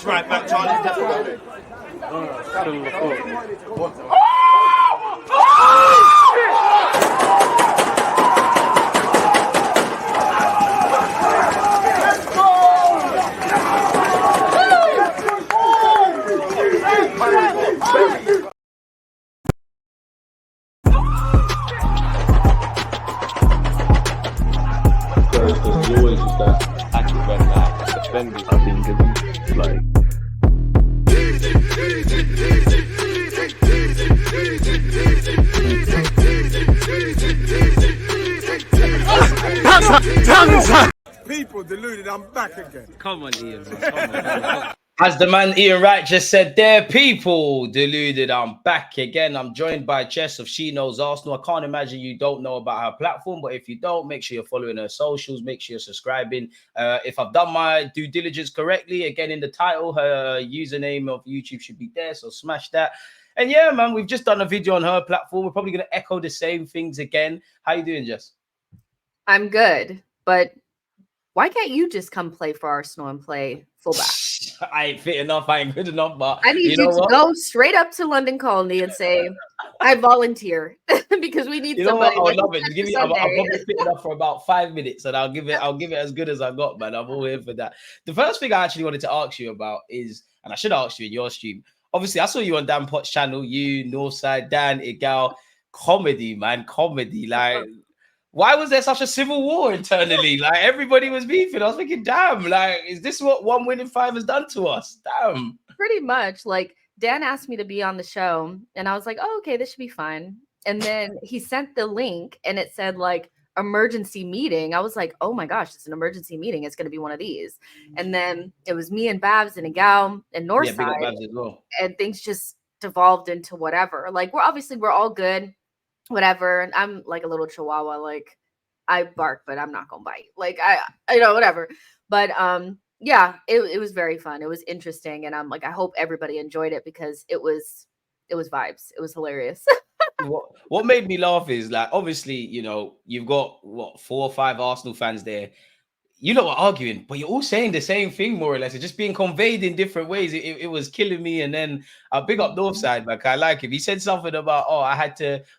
That's right, Matt Charlie. People deluded, I'm back again. Come on, Ian. Come on. As the man Ian Wright just said, there, people deluded. I'm back again. I'm joined by Jess of She Knows Arsenal. I can't imagine you don't know about her platform, but if you don't, make sure you're following her socials. Make sure you're subscribing. If I've done my due diligence correctly, again in the title, her username of YouTube should be there, so smash that. And yeah, man, we've just done a video on her platform. We're probably going to echo the same things again. How you doing, Jess? I'm good, but why can't you just come play for Arsenal and play fullback? I ain't fit enough. I ain't good enough. But I need you to go straight up to London Colony and say, I volunteer because we need somebody. I would love it. Give me, I'll probably fit enough for about 5 minutes, and I'll give it as good as I got, man. I'm all here for that. The first thing I actually wanted to ask you about is, and I should have asked you in your stream. Obviously, I saw you on Dan Potts' channel. You, Northside, Dan, Igal, comedy, man, comedy. Like, why was there such a civil war internally? Like, everybody was beefing. I was thinking, damn, like, is this what 1 win in 5 has done to us? Damn. Pretty much. Like, Dan asked me to be on the show, and I was like, oh, okay, this should be fun. And then he sent the link, and it said, like, emergency meeting. I was like, oh my gosh, it's an emergency meeting. It's going to be one of these. And then it was me and Babs and Igal and Northside. Babs as well. And things just devolved into whatever. Like, we're all good. Whatever. And I'm like a little chihuahua. Like, I bark, but I'm not gonna bite. Like, I whatever. But yeah, it was very fun. It was interesting, and I'm like, I hope everybody enjoyed it because it was vibes. It was hilarious. What made me laugh is, like, obviously, you know, you've got 4 or 5 Arsenal fans there. You lot are arguing, but you're all saying the same thing, more or less. It's just being conveyed in different ways. It was killing me. And then I'll big up Northside, man. I like him. He said something about,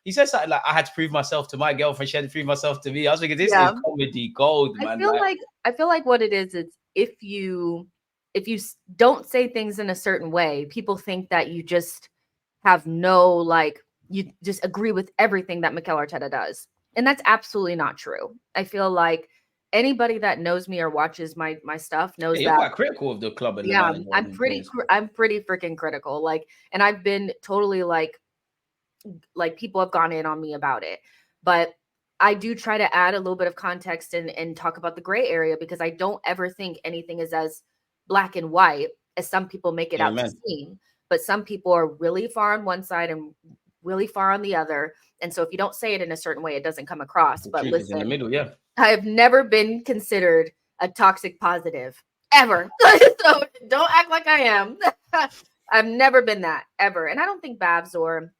he said something like, I had to prove myself to my girlfriend. She had to prove myself to me. I was thinking, this is comedy gold, man. I feel like what it is if you don't say things in a certain way, people think that you just have no, like, you just agree with everything that Mikel Arteta does. And that's absolutely not true. I feel like anybody that knows me or watches my stuff knows that you're quite critical of the club. And I'm pretty freaking critical. Like, and I've been totally like people have gone in on me about it, but I do try to add a little bit of context and talk about the gray area, because I don't ever think anything is as black and white as some people make it out to seem. But some people are really far on one side and really far on the other. And so if you don't say it in a certain way, it doesn't come across. But listen, in the middle, yeah. I have never been considered a toxic positive ever. So don't act like I am. I've never been that ever. And I don't think Babs or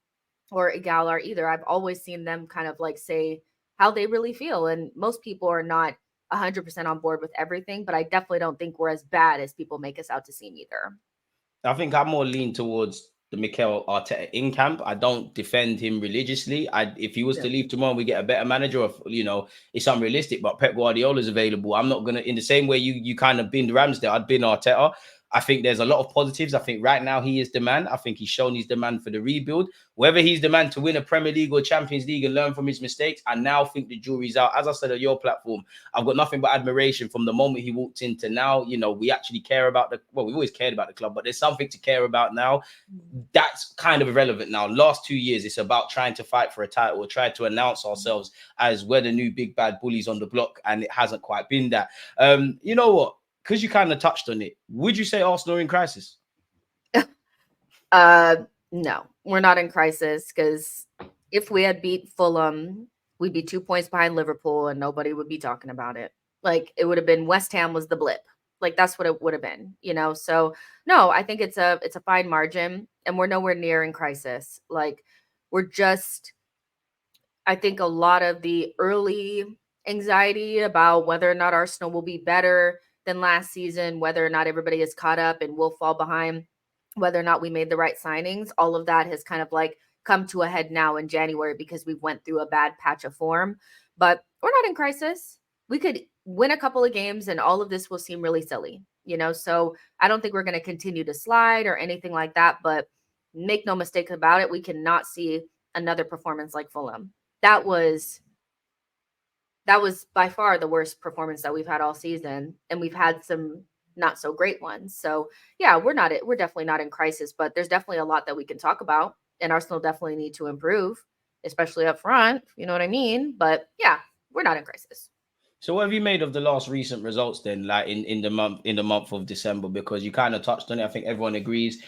Igal are either. I've always seen them kind of like say how they really feel. And most people are not 100% on board with everything, but I definitely don't think we're as bad as people make us out to seem either. I think I'm more lean towards the Mikel Arteta in camp. I don't defend him religiously. If he was to leave tomorrow and we get a better manager, or, you know, it's unrealistic, but Pep Guardiola is available. I'm not going to, in the same way you kind of binned Ramsdale, I'd bin Arteta. I think there's a lot of positives. I think right now he is the man. I think he's shown his demand for the rebuild. Whether he's the man to win a Premier League or Champions League and learn from his mistakes, I now think the jury's out. As I said on your platform, I've got nothing but admiration from the moment he walked in to now. You know, we actually care about we've always cared about the club, but there's something to care about now. That's kind of irrelevant now. Last 2 years, it's about trying to fight for a title or try to announce ourselves as we're the new big bad bullies on the block, and it hasn't quite been that. You know what? Because you kind of touched on it, would you say Arsenal are in crisis? No, we're not in crisis, because if we had beat Fulham, we'd be 2 points behind Liverpool and nobody would be talking about it. Like, it would have been West Ham was the blip. Like, that's what it would have been, you know? So no, I think it's a fine margin, and we're nowhere near in crisis. Like, we're just, I think a lot of the early anxiety about whether or not Arsenal will be better than last season, whether or not everybody is caught up and will fall behind, whether or not we made the right signings, all of that has kind of like come to a head now in January because we went through a bad patch of form. But we're not in crisis. We could win a couple of games and all of this will seem really silly, So I don't think we're going to continue to slide or anything like that. But make no mistake about it, we cannot see another performance like Fulham. That was by far the worst performance that we've had all season. And we've had some not so great ones. So yeah, we're definitely not in crisis, but there's definitely a lot that we can talk about. And Arsenal definitely need to improve, especially up front. You know what I mean? But yeah, we're not in crisis. So what have you made of the last recent results then, like in the month of December? Because you kind of touched on it. I think everyone agrees,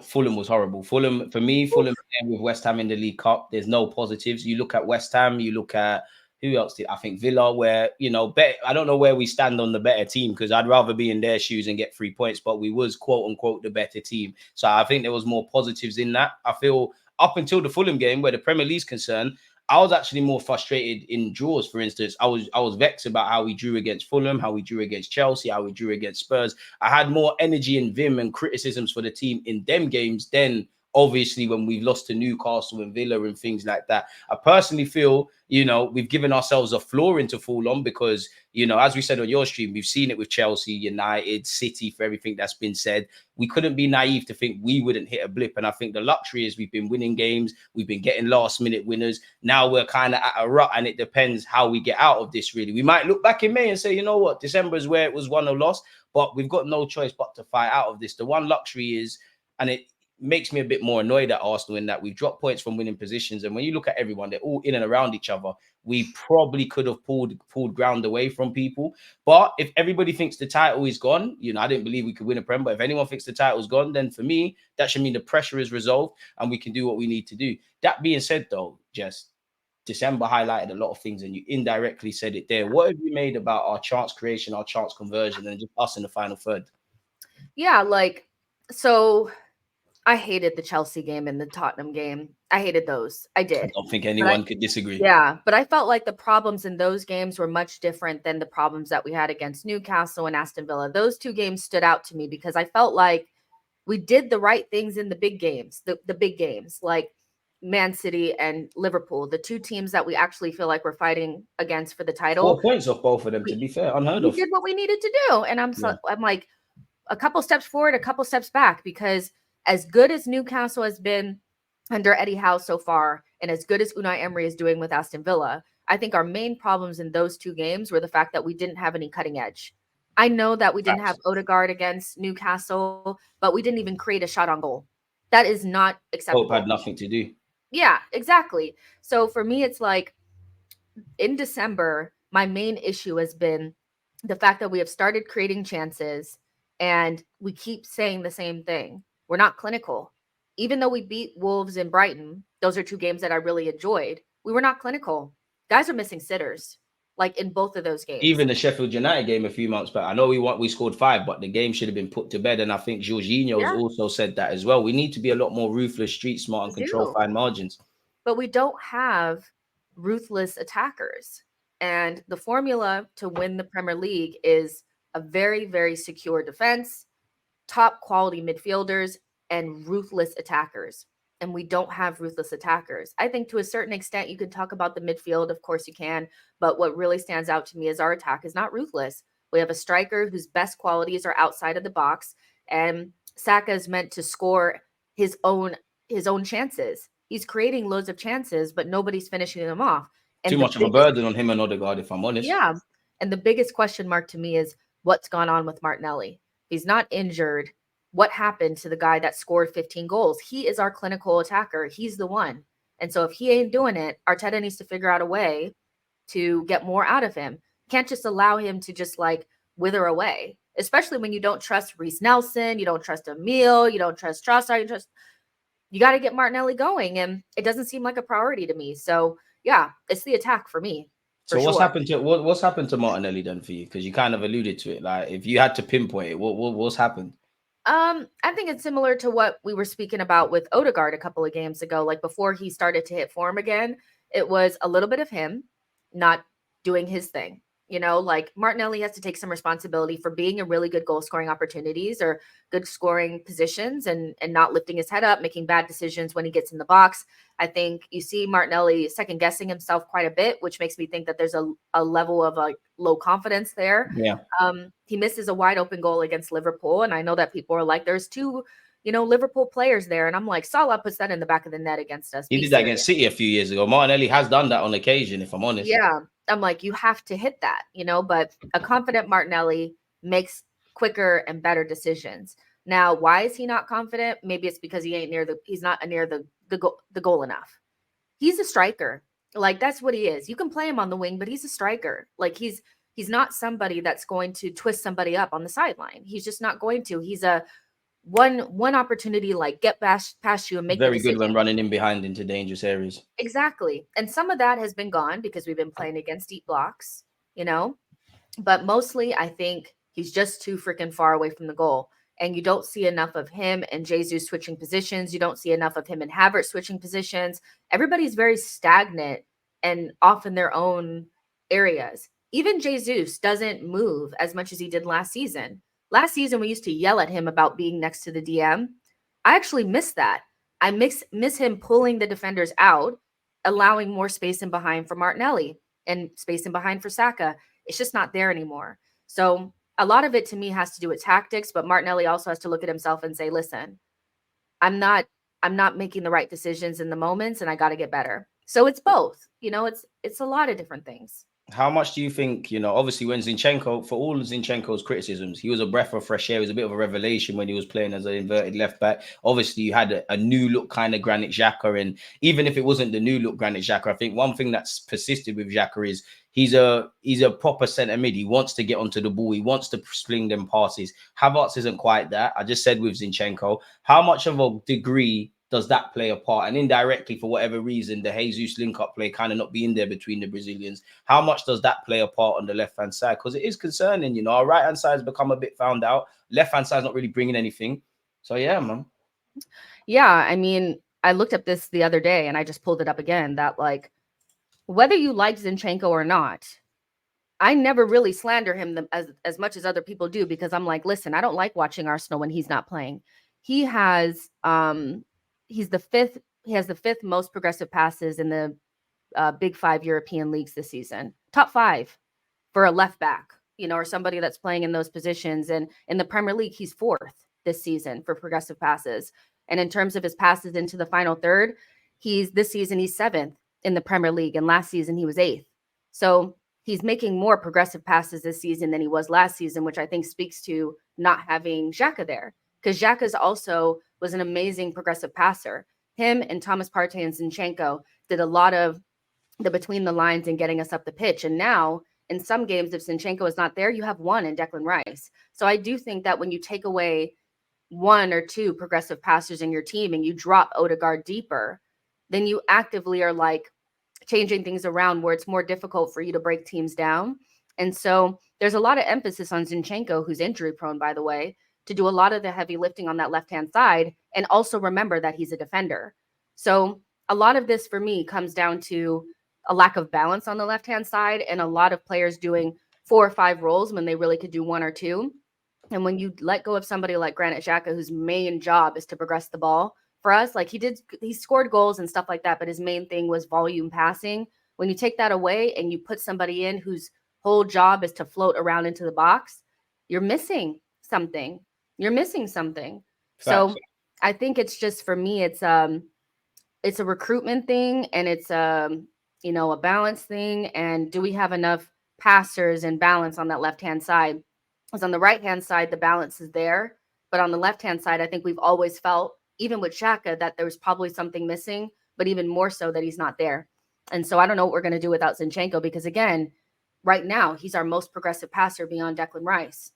Fulham was horrible. Fulham with West Ham in the League Cup, there's no positives. You look at West Ham, you look at who else did I think Villa, where I don't know where we stand on the better team, because I'd rather be in their shoes and get 3 points, but we was quote unquote the better team. So I think there was more positives in that. I feel up until the Fulham game, where the Premier League's concerned, I was actually more frustrated in draws. For instance, I was vexed about how we drew against Fulham, how we drew against Chelsea, how we drew against Spurs. I had more energy and vim and criticisms for the team in them games than obviously when we've lost to Newcastle and Villa and things like that. I personally feel, we've given ourselves a floor into fall on because, as we said on your stream, we've seen it with Chelsea, United, City, for everything that's been said. We couldn't be naive to think we wouldn't hit a blip. And I think the luxury is we've been winning games. We've been getting last minute winners. Now we're kind of at a rut, and it depends how we get out of this, really. We might look back in May and say, you know what, December is where it was won or lost, but we've got no choice but to fight out of this. The one luxury is, and it makes me a bit more annoyed at Arsenal in that we've dropped points from winning positions. And when you look at everyone, they're all in and around each other. We probably could have pulled ground away from people. But if everybody thinks the title is gone, I didn't believe we could win a Prem, but if anyone thinks the title's gone, then for me, that should mean the pressure is resolved and we can do what we need to do. That being said, though, Jess, December highlighted a lot of things and you indirectly said it there. What have you made about our chance creation, our chance conversion, and just us in the final third? Yeah, so I hated the Chelsea game and the Tottenham game. I hated those. I did. I don't think anyone could disagree. Yeah, but I felt like the problems in those games were much different than the problems that we had against Newcastle and Aston Villa. Those two games stood out to me because I felt like we did the right things in the big games, the big games, like Man City and Liverpool, the two teams that we actually feel like we're fighting against for the title. 4 points off both of them, to be fair, unheard of. We did what we needed to do. And I'm like a couple steps forward, a couple steps back, because as good as Newcastle has been under Eddie Howe so far, and as good as Unai Emery is doing with Aston Villa, I think our main problems in those two games were the fact that we didn't have any cutting edge. I know that we didn't have Odegaard against Newcastle, but we didn't even create a shot on goal. That is not acceptable. Hope had nothing to do. Yeah, exactly. So for me, it's like in December, my main issue has been the fact that we have started creating chances and we keep saying the same thing. We're not clinical. Even though we beat Wolves and Brighton, those are two games that I really enjoyed, we were not clinical. Guys are missing sitters, like in both of those games. Even the Sheffield United game a few months back, I know we scored 5, but the game should have been put to bed. And I think Jorginho has also said that as well. We need to be a lot more ruthless, street smart, and control fine margins. But we don't have ruthless attackers. And the formula to win the Premier League is a very, very secure defense, top quality midfielders, and ruthless attackers. And we don't have ruthless attackers. I think to a certain extent, you can talk about the midfield. Of course you can. But what really stands out to me is our attack is not ruthless. We have a striker whose best qualities are outside of the box. And Saka is meant to score his own chances. He's creating loads of chances, but nobody's finishing them off. And too much of a burden on him and Odegaard, if I'm honest. Yeah. And the biggest question mark to me is what's gone on with Martinelli. He's not injured. What happened to the guy that scored 15 goals? He is our clinical attacker. He's the one. And so if he ain't doing it, Arteta needs to figure out a way to get more out of him. Can't just allow him to just like wither away, especially when you don't trust Reece Nelson, you don't trust Emile, you don't trust Trossard, you got to get Martinelli going. And it doesn't seem like a priority to me. So yeah, it's the attack for me. So what's happened to Martinelli then for you? Because you kind of alluded to it. Like if you had to pinpoint it, what's happened? I think it's similar to what we were speaking about with Odegaard a couple of games ago. Like before he started to hit form again, it was a little bit of him not doing his thing. You know, like Martinelli has to take some responsibility for being in really good goal scoring opportunities or good scoring positions and not lifting his head up, making bad decisions when he gets in the box. I think you see Martinelli second guessing himself quite a bit, which makes me think that there's a level of like low confidence there. Yeah. He misses a wide open goal against Liverpool. And I know that people are like, there's two, Liverpool players there. And I'm like, Salah puts that in the back of the net against us. He Be did that serious. against City a few years ago. Martinelli has done that on occasion, if I'm honest. Yeah. I'm like, you have to hit that, but a confident Martinelli makes quicker and better decisions. Now, why is he not confident? Maybe it's because he's not near the goal enough. He's a striker. Like, that's what he is. You can play him on the wing, but he's a striker. Like, he's not somebody that's going to twist somebody up on the sideline. He's just not going to. He's a one opportunity, like get past you and make very good when running in behind into dangerous areas. Exactly. And some of that has been gone because we've been playing against deep blocks, but mostly I think he's just too freaking far away from the goal. And you don't see enough of him and Jesus switching positions. You don't see enough of him and Havertz switching positions. Everybody's very stagnant and off in their own areas. Even Jesus doesn't move as much as he did last season. Last season, we used to yell at him about being next to the DM. I actually miss that. I miss him pulling the defenders out, allowing more space in behind for Martinelli and space in behind for Saka. It's just not there anymore. So a lot of it to me has to do with tactics, but Martinelli also has to look at himself and say, listen, I'm not making the right decisions in the moments and I got to get better. So it's both, it's a lot of different things. How much do you think, obviously when Zinchenko, for all Zinchenko's criticisms, he was a breath of fresh air. He was a bit of a revelation when he was playing as an inverted left back. Obviously, you had a new look kind of Granit Xhaka. And even if it wasn't the new look Granit Xhaka, I think one thing that's persisted with Xhaka is he's a proper centre mid. He wants to get onto the ball. He wants to sling them passes. Havertz isn't quite that. I just said with Zinchenko, how much of a degree does that play a part? And indirectly, for whatever reason, the Jesus link-up play kind of not being there between the Brazilians. How much does that play a part on the left-hand side? Because it is concerning, our right-hand side has become a bit found out. Left-hand side is not really bringing anything. So, yeah, man. Yeah, I mean, I looked up this the other day, and I just pulled it up again, that, like, whether you like Zinchenko or not, I never really slander him as much as other people do, because I'm like, listen, I don't like watching Arsenal when he's not playing. He has... he has the fifth most progressive passes in the big five European leagues this season. Top 5 for a left back, or somebody that's playing in those positions. And in the Premier League, he's 4th this season for progressive passes. And in terms of his passes into the final third, this season he's 7th in the Premier League. And last season he was 8th. So he's making more progressive passes this season than he was last season, which I think speaks to not having Xhaka there. Because Xhaka's also was an amazing progressive passer. Him and Thomas Partey and Zinchenko did a lot of the between the lines and getting us up the pitch. And now in some games, if Zinchenko is not there, you have one in Declan Rice. So I do think that when you take away 1 or 2 progressive passers in your team and you drop Odegaard deeper, then you actively are like changing things around where it's more difficult for you to break teams down. And so there's a lot of emphasis on Zinchenko, who's injury prone, by the way, to do a lot of the heavy lifting on that left-hand side, and also remember that he's a defender. So a lot of this for me comes down to a lack of balance on the left-hand side and a lot of players doing 4 or 5 roles when they really could do 1 or 2. And when you let go of somebody like Granit Xhaka, whose main job is to progress the ball for us, like he scored goals and stuff like that, but his main thing was volume passing. When you take that away and you put somebody in whose whole job is to float around into the box, you're missing something. Facts. So I think it's just, for me, it's a recruitment thing, and it's a balance thing. And do we have enough passers and balance on that left-hand side? Because on the right-hand side, the balance is there. But on the left-hand side, I think we've always felt, even with Xhaka, that there was probably something missing, but even more so that he's not there. And so I don't know what we're going to do without Zinchenko, because again, right now, he's our most progressive passer beyond Declan Rice.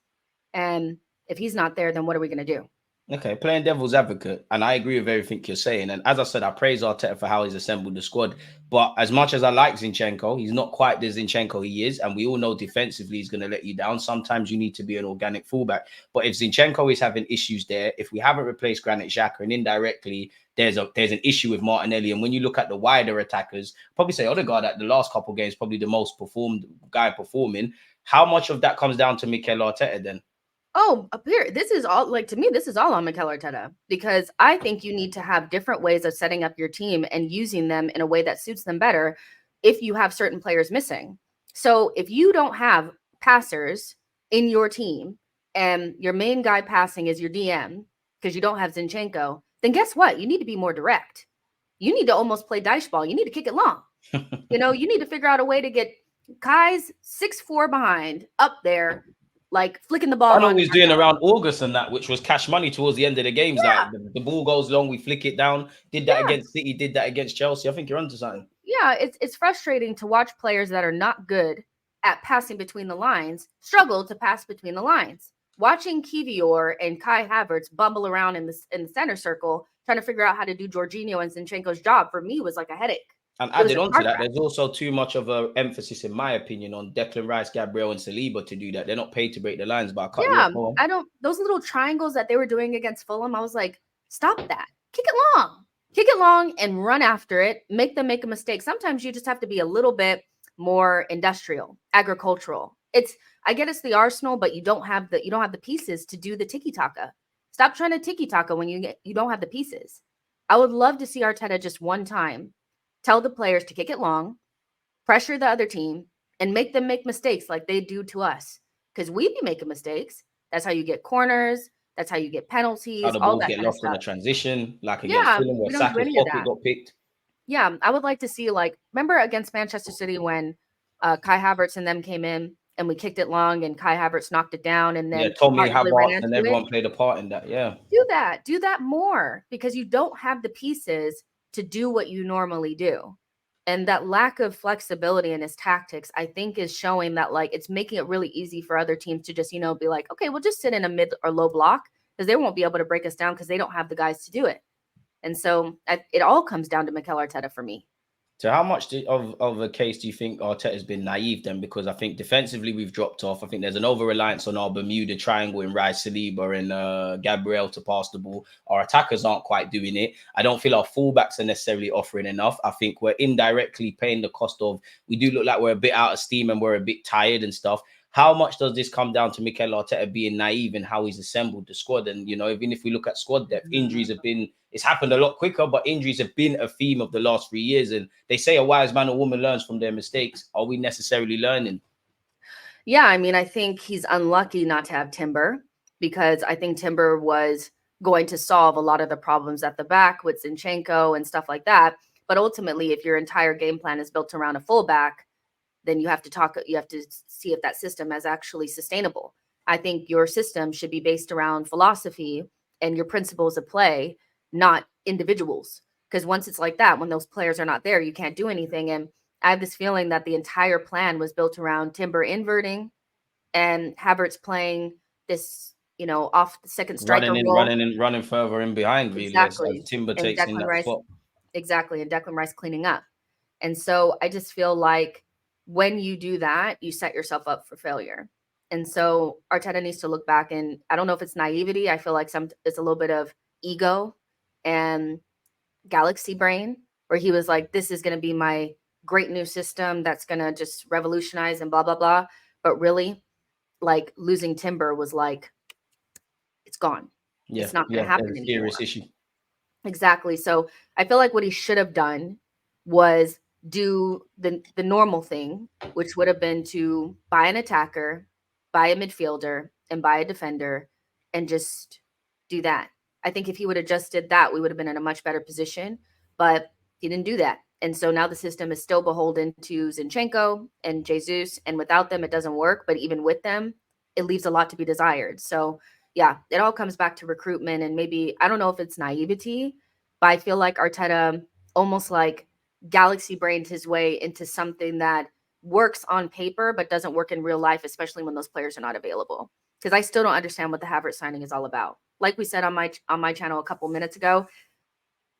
And if he's not there, then what are we going to do? Okay, playing devil's advocate, and I agree with everything you're saying. And as I said, I praise Arteta for how he's assembled the squad. But as much as I like Zinchenko, he's not quite the Zinchenko he is. And we all know defensively he's going to let you down. Sometimes you need to be an organic fullback. But if Zinchenko is having issues there, if we haven't replaced Granit Xhaka, and indirectly there's an issue with Martinelli. And when you look at the wider attackers, probably say Odegaard at the last couple of games, probably the most guy performing. How much of that comes down to Mikel Arteta then? Oh, up here, this is all like, to me, this is all on Mikel Arteta, because I think you need to have different ways of setting up your team and using them in a way that suits them better if you have certain players missing. So if you don't have passers in your team and your main guy passing is your DM because you don't have Zinchenko, then guess what? You need to be more direct. You need to almost play dice ball. You need to kick it long. You know, you need to figure out a way to get Kai's 6'4" behind up there, like flicking the ball. I know he's doing around August and that, which was cash money towards the end of the games. Yeah. Like the ball goes long, we flick it down. Did that against City, did that against Chelsea. I think you're onto something. Yeah, it's frustrating to watch players that are not good at passing between the lines struggle to pass between the lines. Watching Kivior and Kai Havertz bumble around in the center circle trying to figure out how to do Jorginho and Zinchenko's job for me was like a headache. And added on to that, there's also too much of an emphasis, in my opinion, on Declan Rice, Gabriel, and Saliba to do that. They're not paid to break the lines, but I don't. Those little triangles that they were doing against Fulham, I was like, stop that. Kick it long, and run after it. Make them make a mistake. Sometimes you just have to be a little bit more industrial, agricultural. I get it's the Arsenal, but you don't have the pieces to do the tiki taka. Stop trying to tiki taka when you don't have the pieces. I would love to see Arteta just one time tell the players to kick it long, pressure the other team, and make them make mistakes like they do to us. Because we be making mistakes. That's how you get corners. That's how you get penalties. How the all balls that get kind of lost in stuff. the transition, like against Fulham, where Saka's pocket got picked. Yeah, I would like to see, like, remember against Manchester City when Kai Havertz and them came in and we kicked it long and Kai Havertz knocked it down, and then Tommy Havertz and everyone played a part in that. Yeah, do that more, because you don't have the pieces to do what you normally do. And that lack of flexibility in his tactics, I think, is showing that, like, it's making it really easy for other teams to just, be like, okay, we'll just sit in a mid or low block because they won't be able to break us down because they don't have the guys to do it. And so it all comes down to Mikel Arteta for me. So how much of a case do you think Arteta's been naive then? Because I think defensively we've dropped off. I think there's an over-reliance on our Bermuda triangle in Rice, Saliba and Gabriel to pass the ball. Our attackers aren't quite doing it. I don't feel our fullbacks are necessarily offering enough. I think we're indirectly paying the cost of, we do look like we're a bit out of steam and we're a bit tired and stuff. How much does this come down to Mikel Arteta being naive in how he's assembled the squad? And, even if we look at squad depth, injuries have been, it's happened a lot quicker, but injuries have been a theme of the last 3 years. And they say a wise man or woman learns from their mistakes. Are we necessarily learning? Yeah, I mean, I think he's unlucky not to have Timber, because I think Timber was going to solve a lot of the problems at the back with Zinchenko and stuff like that. But ultimately, if your entire game plan is built around a fullback, then you have to see if that system is actually sustainable. I think your system should be based around philosophy and your principles of play, not individuals. Because once it's like that, when those players are not there, you can't do anything. And I have this feeling that the entire plan was built around Timber inverting and Havertz playing this, off the second striker running further in behind, really. Exactly. As Timber takes in that spot. Exactly. And Declan Rice cleaning up. And so I just feel like when you do that, you set yourself up for failure. And so Arteta needs to look back, and I don't know if it's naivety. I feel like it's a little bit of ego and galaxy brain, where he was like, this is going to be my great new system that's going to just revolutionize and blah, blah, blah. But really, like, losing Timber was like, it's gone. Yeah, it's not going to happen anymore. Serious issue. Exactly. So I feel like what he should have done was do the normal thing, which would have been to buy an attacker, buy a midfielder, and buy a defender, and just do that. I think if he would have just did that, we would have been in a much better position, but he didn't do that. And so now the system is still beholden to Zinchenko and Jesus, and without them, it doesn't work. But even with them, it leaves a lot to be desired. So yeah, it all comes back to recruitment, and maybe, I don't know if it's naivety, but I feel like Arteta almost like galaxy brained his way into something that works on paper but doesn't work in real life, especially when those players are not available. Because I still don't understand what the Havertz signing is all about. Like we said on my channel a couple minutes ago,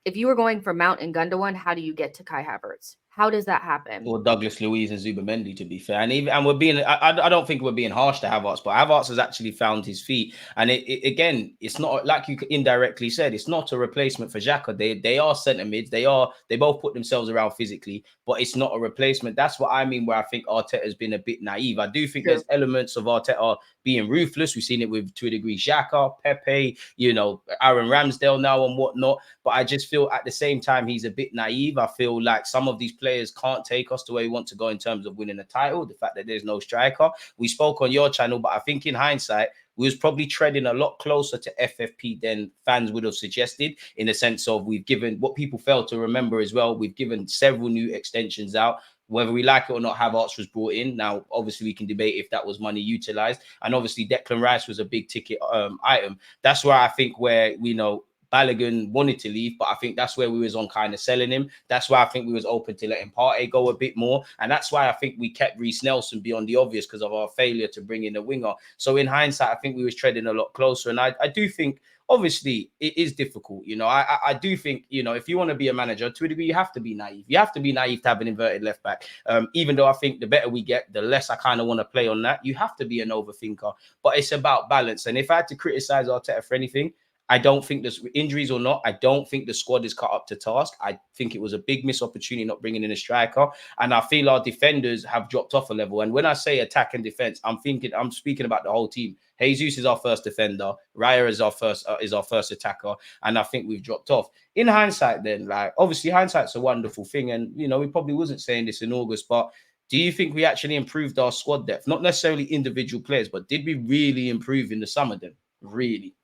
if you were going for Mount and Gundogan, how do you get to Kai Havertz? How does that happen? Or Douglas Luiz and Zubamendi, to be fair, and we're being. I don't think we're being harsh to Havertz, but Havertz has actually found his feet. And again, it's not like you indirectly said. It's not a replacement for Xhaka. They are centre mids. They both put themselves around physically, but it's not a replacement. That's what I mean. Where I think Arteta has been a bit naive. I do think there's elements of Arteta being ruthless. We've seen it with, to a degree, Xhaka, Pepe, Aaron Ramsdale now and whatnot. But I just feel at the same time he's a bit naive. I feel like some of these players can't take us to where we want to go in terms of winning a title. The fact that there's no striker. We spoke on your channel, but I think in hindsight, we was probably treading a lot closer to FFP than fans would have suggested, in the sense of we've given, what people fail to remember as well, we've given several new extensions out. Whether we like it or not, Havertz was brought in. Now, obviously, we can debate if that was money utilized. And obviously, Declan Rice was a big ticket item. That's where I think Balogun wanted to leave, but I think that's where we was on kind of selling him. That's why I think we was open to letting Partey go a bit more. And that's why I think we kept Reece Nelson beyond the obvious because of our failure to bring in a winger. So in hindsight, I think we was treading a lot closer. And I do think, obviously, it is difficult. I do think, if you want to be a manager, to a degree, you have to be naive. You have to be naive to have an inverted left back. Even though I think the better we get, the less I kind of want to play on that. You have to be an overthinker. But it's about balance. And if I had to criticize Arteta for anything, I don't think there's injuries or not. I don't think the squad is cut up to task. I think it was a big missed opportunity not bringing in a striker. And I feel our defenders have dropped off a level. And when I say attack and defense, I'm speaking about the whole team. Jesus is our first defender. Raya is our first attacker. And I think we've dropped off. In hindsight, then, obviously hindsight's a wonderful thing. And, we probably wasn't saying this in August, but do you think we actually improved our squad depth? Not necessarily individual players, but did we really improve in the summer then? Really?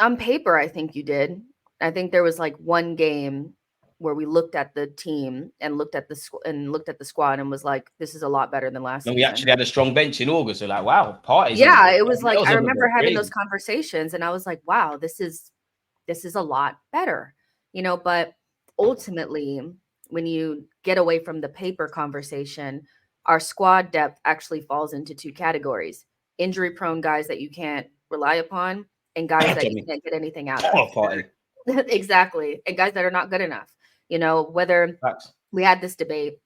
On paper, I think you did. I think there was one game where we looked at the team and looked at the squad and was like, this is a lot better than last season. We actually had a strong bench in August. So wow, parties. Yeah, it was I remember having those conversations and I was like, wow, this is a lot better, but ultimately when you get away from the paper conversation, our squad depth actually falls into two categories: injury prone guys that you can't rely upon, and guys that you can't get anything out of. Exactly. And guys that are not good enough. Whether we had this debate,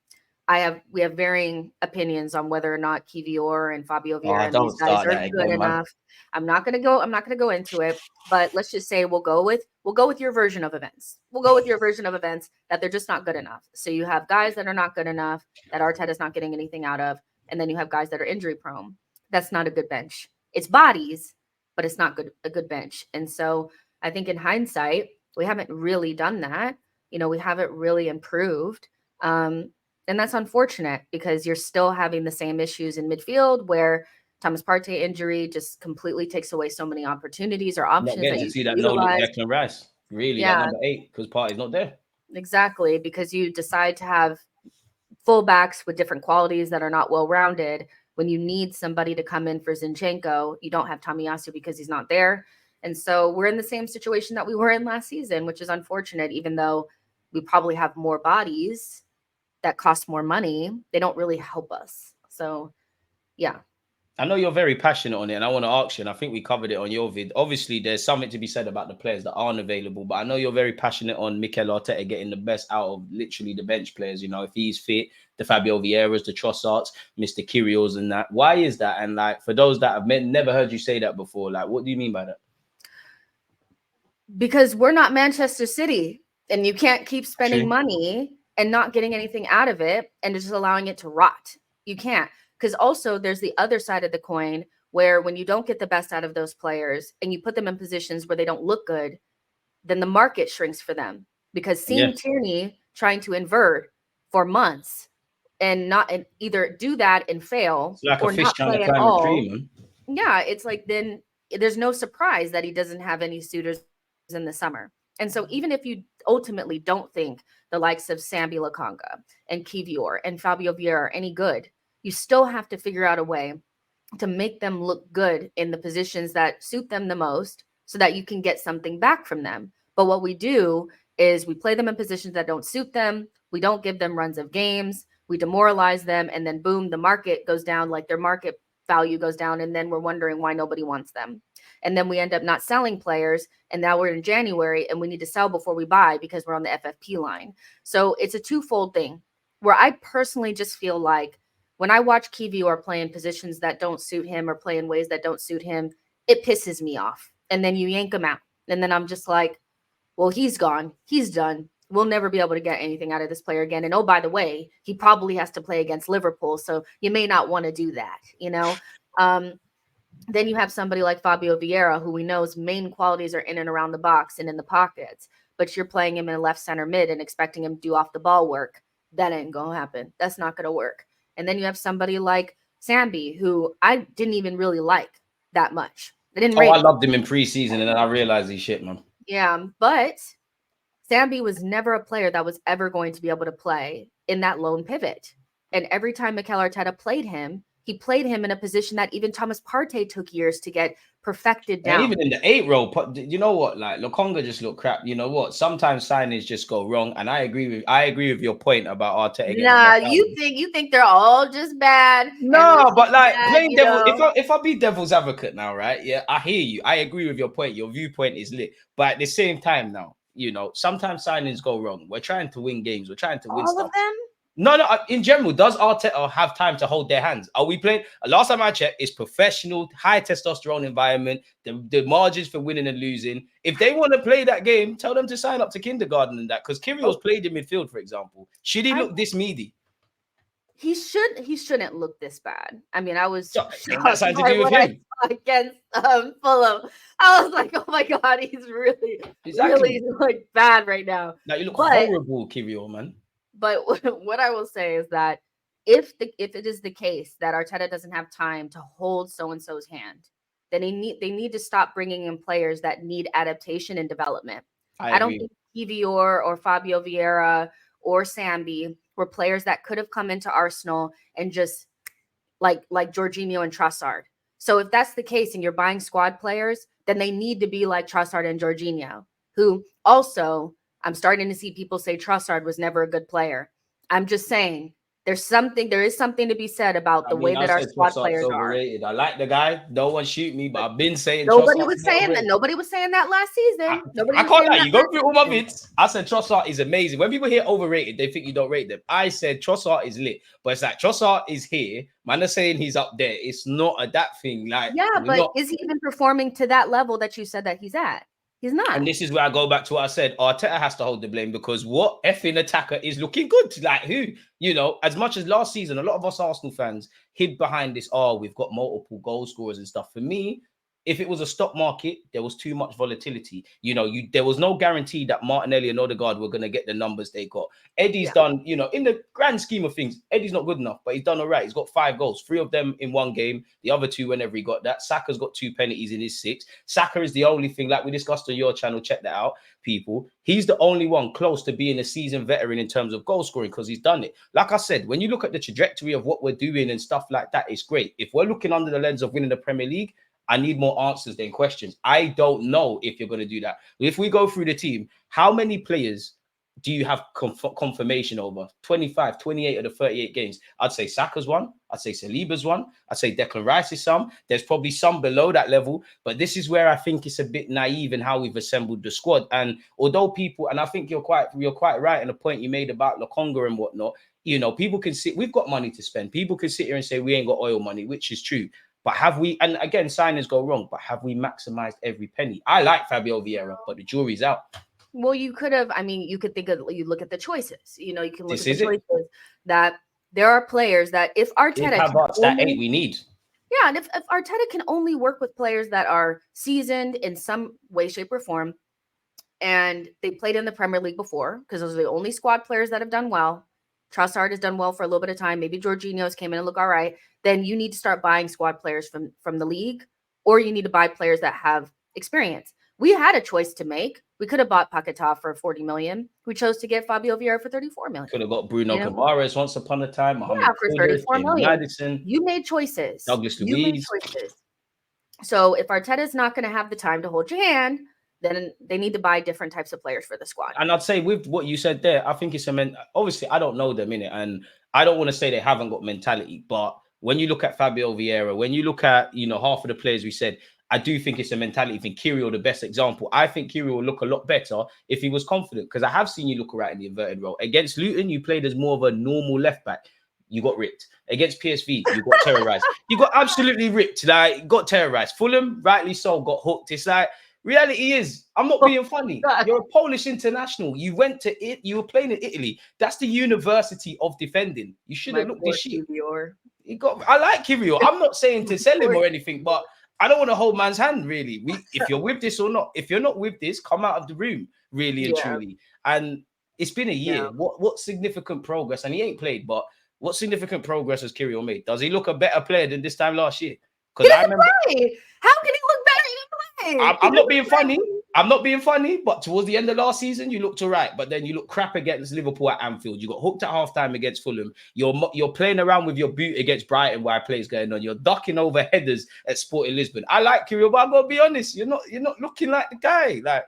we have varying opinions on whether or not Kivior and Fabio Vieira and these guys are good enough. I'm not gonna go into it, but let's just say we'll go with your version of events. We'll go with your version of events that they're just not good enough. So you have guys that are not good enough, that Arteta's not getting anything out of, and then you have guys that are injury prone. That's not a good bench. It's bodies, but it's not a good bench. And so I think in hindsight, we haven't really done that. We haven't really improved. And that's unfortunate because you're still having the same issues in midfield where Thomas Partey injury just completely takes away so many opportunities or options. That you see that Declan Rice, really, number 8, because Partey's not there. Exactly, because you decide to have fullbacks with different qualities that are not well-rounded. When you need somebody to come in for Zinchenko, you don't have Tomiyasu because he's not there. And so we're in the same situation that we were in last season, which is unfortunate, even though we probably have more bodies that cost more money. They don't really help us. So, yeah. I know you're very passionate on it, and I want to ask you, and I think we covered it on your vid. Obviously, there's something to be said about the players that aren't available, but I know you're very passionate on Mikel Arteta getting the best out of literally the bench players. If he's fit, the Fabio Vieiras, the Trossards, Mr. Kyrgios and that. Why is that? And for those that have never heard you say that before, what do you mean by that? Because we're not Manchester City, and you can't keep spending money and not getting anything out of it and just allowing it to rot. You can't. Because also there's the other side of the coin where when you don't get the best out of those players and you put them in positions where they don't look good, then the market shrinks for them. Because seeing Tierney trying to invert for months and either do that and fail or not play at all. Yeah, it's then there's no surprise that he doesn't have any suitors in the summer. And so even if you ultimately don't think the likes of Sambi Lokonga and Kivior and Fabio Vieira are any good, you still have to figure out a way to make them look good in the positions that suit them the most so that you can get something back from them. But what we do is we play them in positions that don't suit them. We don't give them runs of games. We demoralize them. And then boom, the market goes down, their market value goes down. And then we're wondering why nobody wants them. And then we end up not selling players. And now we're in January and we need to sell before we buy because we're on the FFP line. So it's a twofold thing where I personally just feel like when I watch Kiwior play in positions that don't suit him or play in ways that don't suit him, it pisses me off. And then you yank him out. And then I'm just like, well, he's gone. He's done. We'll never be able to get anything out of this player again. And oh, by the way, he probably has to play against Liverpool. So you may not want to do that, you know? Then you have somebody like Fabio Vieira, who we know's main qualities are in and around the box and in the pockets, but you're playing him in a left center mid and expecting him to do off the ball work. That ain't going to happen. That's not going to work. And then you have somebody like Sambi, who I didn't even really like that much. I loved him in preseason, and then I realized he's shit, man. Yeah, but Sambi was never a player that was ever going to be able to play in that lone pivot. And every time Mikel Arteta played him, he played him in a position that even Thomas Partey took years to get perfected down. And even in the 8 role, you know what? Like Lokonga just looked crap. You know what? Sometimes signings just go wrong, and I agree with your point about Arteta. Nah, you think they're all just bad? No, but like playing devil. If I be devil's advocate now, right? Yeah, I hear you. I agree with your point. Your viewpoint is lit, but at the same time, now sometimes signings go wrong. We're trying to win games. We're trying to win all stuff. Of them. No. In general, does Arteta have time to hold their hands? Are we playing? Last time I checked, it's professional, high testosterone environment. The margins for winning and losing. If they want to play that game, tell them to sign up to kindergarten and that. Because Kiwior's played in midfield, for example. Should he look this meaty? He shouldn't look this bad. I mean, I was that's something to do with him against Fulham. I was like, oh my god, he's really like bad right now. Now you look horrible, Kiwior, man. But what I will say is that if it is the case that Arteta doesn't have time to hold so-and-so's hand, then they need to stop bringing in players that need adaptation and development. I don't think Kiwior or Fabio Vieira or Sambi were players that could have come into Arsenal and just like Jorginho and Trossard. So if that's the case and you're buying squad players, then they need to be like Trossard and Jorginho, who also I'm starting to see people say Trossard was never a good player. I'm just saying there is something to be said about the way that our squad players are. I like the guy. No one shoot me, but I've been saying nobody was saying that last season. I can't lie. You go through all my vids. I said Trossard is amazing. When people hear overrated, they think you don't rate them. I said Trossard is lit, but it's like Trossard is here. Man are saying he's up there. It's not a that thing. Like but is he even performing to that level that you said that he's at? He's not. And this is where I go back to what I said. Arteta has to hold the blame because what effing attacker is looking good? Like who? As much as last season, a lot of us Arsenal fans hid behind this, we've got multiple goal scorers and stuff. For me, if it was a stock market, there was too much volatility. There was no guarantee that Martinelli and Odegaard were going to get the numbers they got. Eddie's done, in the grand scheme of things, Eddie's not good enough, but he's done all right. He's got 5 goals, 3 of them in one game. The other 2 whenever he got that. Saka's got 2 penalties in his 6. Saka is the only thing, like we discussed on your channel, check that out, people. He's the only one close to being a seasoned veteran in terms of goal scoring because he's done it. Like I said, when you look at the trajectory of what we're doing and stuff like that, it's great. If we're looking under the lens of winning the Premier League, I need more answers than questions. I don't know if you're going to do that. If we go through the team, how many players do you have confirmation over? 25, 28 of the 38 games. I'd say Saka's one. I'd say Saliba's one. I'd say Declan Rice is some. There's probably some below that level. But this is where I think it's a bit naive in how we've assembled the squad. And although people, and I think you're quite right in the point you made about Lokonga and whatnot, people can sit, we've got money to spend. People can sit here and say we ain't got oil money, which is true. But have we, and again, signings go wrong, but have we maximized every penny? I like Fabio Vieira, but the jury's out. Well, you could have, you could think of, you look at the choices, you can look at the choices that there are players that if Arteta Havertz, that 8 we need. Yeah, and if Arteta can only work with players that are seasoned in some way, shape, or form, and they played in the Premier League before, because those are the only squad players that have done well. Trossard has done well for a little bit of time. Maybe Jorginho's came in and look all right. Then you need to start buying squad players from the league, or you need to buy players that have experience. We had a choice to make. We could have bought Paquetá for 40 million. We chose to get Fabio Vieira for 34 million. Could have got Bruno Tavares once upon a time. For 34 million. Madison, you made choices. Douglas Luiz. You made choices. So if Arteta's not going to have the time to hold your hand, then they need to buy different types of players for the squad. And I'd say with what you said there, I think it's obviously I don't know them in it, and I don't want to say they haven't got mentality, but when you look at Fabio Vieira, when you look at half of the players we said, I do think it's a mentality thing. Kirill, the best example. I think Kirill will look a lot better if he was confident, because I have seen you look right in the inverted role. Against Luton, you played as more of a normal left back. You got ripped. Against PSV, you got terrorized. You got absolutely ripped. Like, got terrorized. Fulham, rightly so, got hooked. It's like, reality is, I'm not being funny. You're a Polish international. You went to it. You were playing in Italy. That's the university of defending. You shouldn't look this shit. I like Kirill. I'm not saying to sell him or anything, but I don't want to hold man's hand, really. If you're with this or not, if you're not with this, come out of the room, really and truly. And it's been a year. What significant progress? And he ain't played, but what significant progress has Kirill made? Does he look a better player than this time last year? Because I remember. How can he look better? I'm not being funny. I'm not being funny, but towards the end of last season, you looked all right. But then you look crap against Liverpool at Anfield. You got hooked at halftime against Fulham. You're playing around with your boot against Brighton while play's going on. You're ducking over headers at Sporting Lisbon. I like Kirill, but I'm gonna be honest. You're not looking like the guy. Like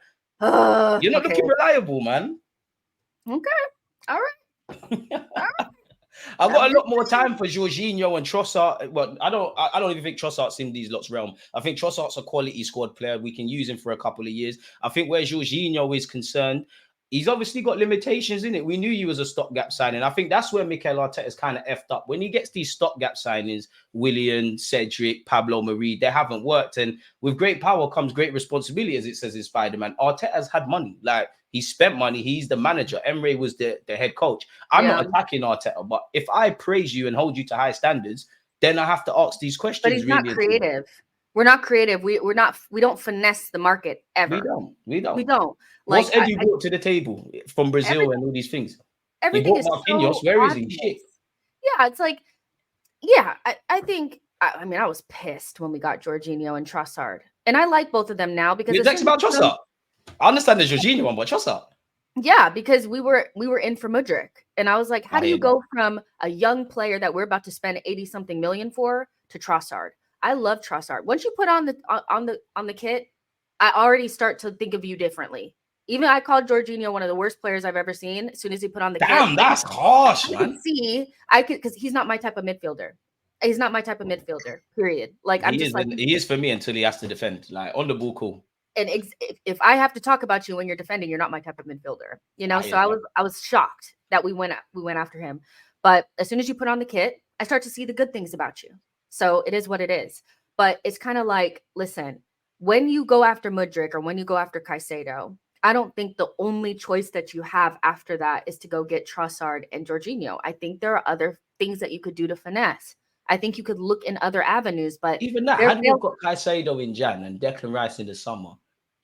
you're not looking reliable, man. Okay. All right. All right. I've got a lot more time for Jorginho and Trossard. Well, I don't even think Trossard's in these lots' realm. I think Trossard's a quality squad player. We can use him for a couple of years. I think where Jorginho is concerned, he's obviously got limitations in it. We knew he was a stopgap signing. I think that's where Mikel Arteta's kind of effed up. When he gets these stopgap signings, Willian, Cedric, Pablo Marie, they haven't worked. And with great power comes great responsibility, as it says in Spider-Man. Arteta's had money. Like, he spent money. He's the manager. Emre was the head coach. I'm not attacking Arteta, but if I praise you and hold you to high standards, then I have to ask these questions. But he's not creative. We're not creative. We don't finesse the market ever. We don't. Like, what's Eddie brought to the table from Brazil and all these things? Everything is Marquinhos. so Where is obvious. he? Shit. Yeah, it's like, I think. I mean, I was pissed when we got Jorginho and Trossard, and I like both of them now because it's about Trossard. I understand the Jorginho one, but Trossard. Yeah, because we were in for Mudryk, and I was like, how do you go from a young player that we're about to spend 80-something million for to Trossard? I love Trossard. Once you put on the kit, I already start to think of you differently. Even I called Jorginho one of the worst players I've ever seen. As soon as he put on the kit, that's harsh, man. I could because he's not my type of midfielder. He's not my type of midfielder. Period. Like he is for me until he has to defend. Like on the ball, cool. And if I have to talk about you when you're defending, you're not my type of midfielder, you know. So I was shocked that we went after him. But as soon as you put on the kit, I start to see the good things about you. So it is what it is. But it's kind of like, listen, when you go after Mudryk or when you go after Caicedo, I don't think the only choice that you have after that is to go get Trossard and Jorginho. I think there are other things that you could do to finesse. I think you could look in other avenues, but even that, had you got Caicedo in Jan and Declan Rice in the summer,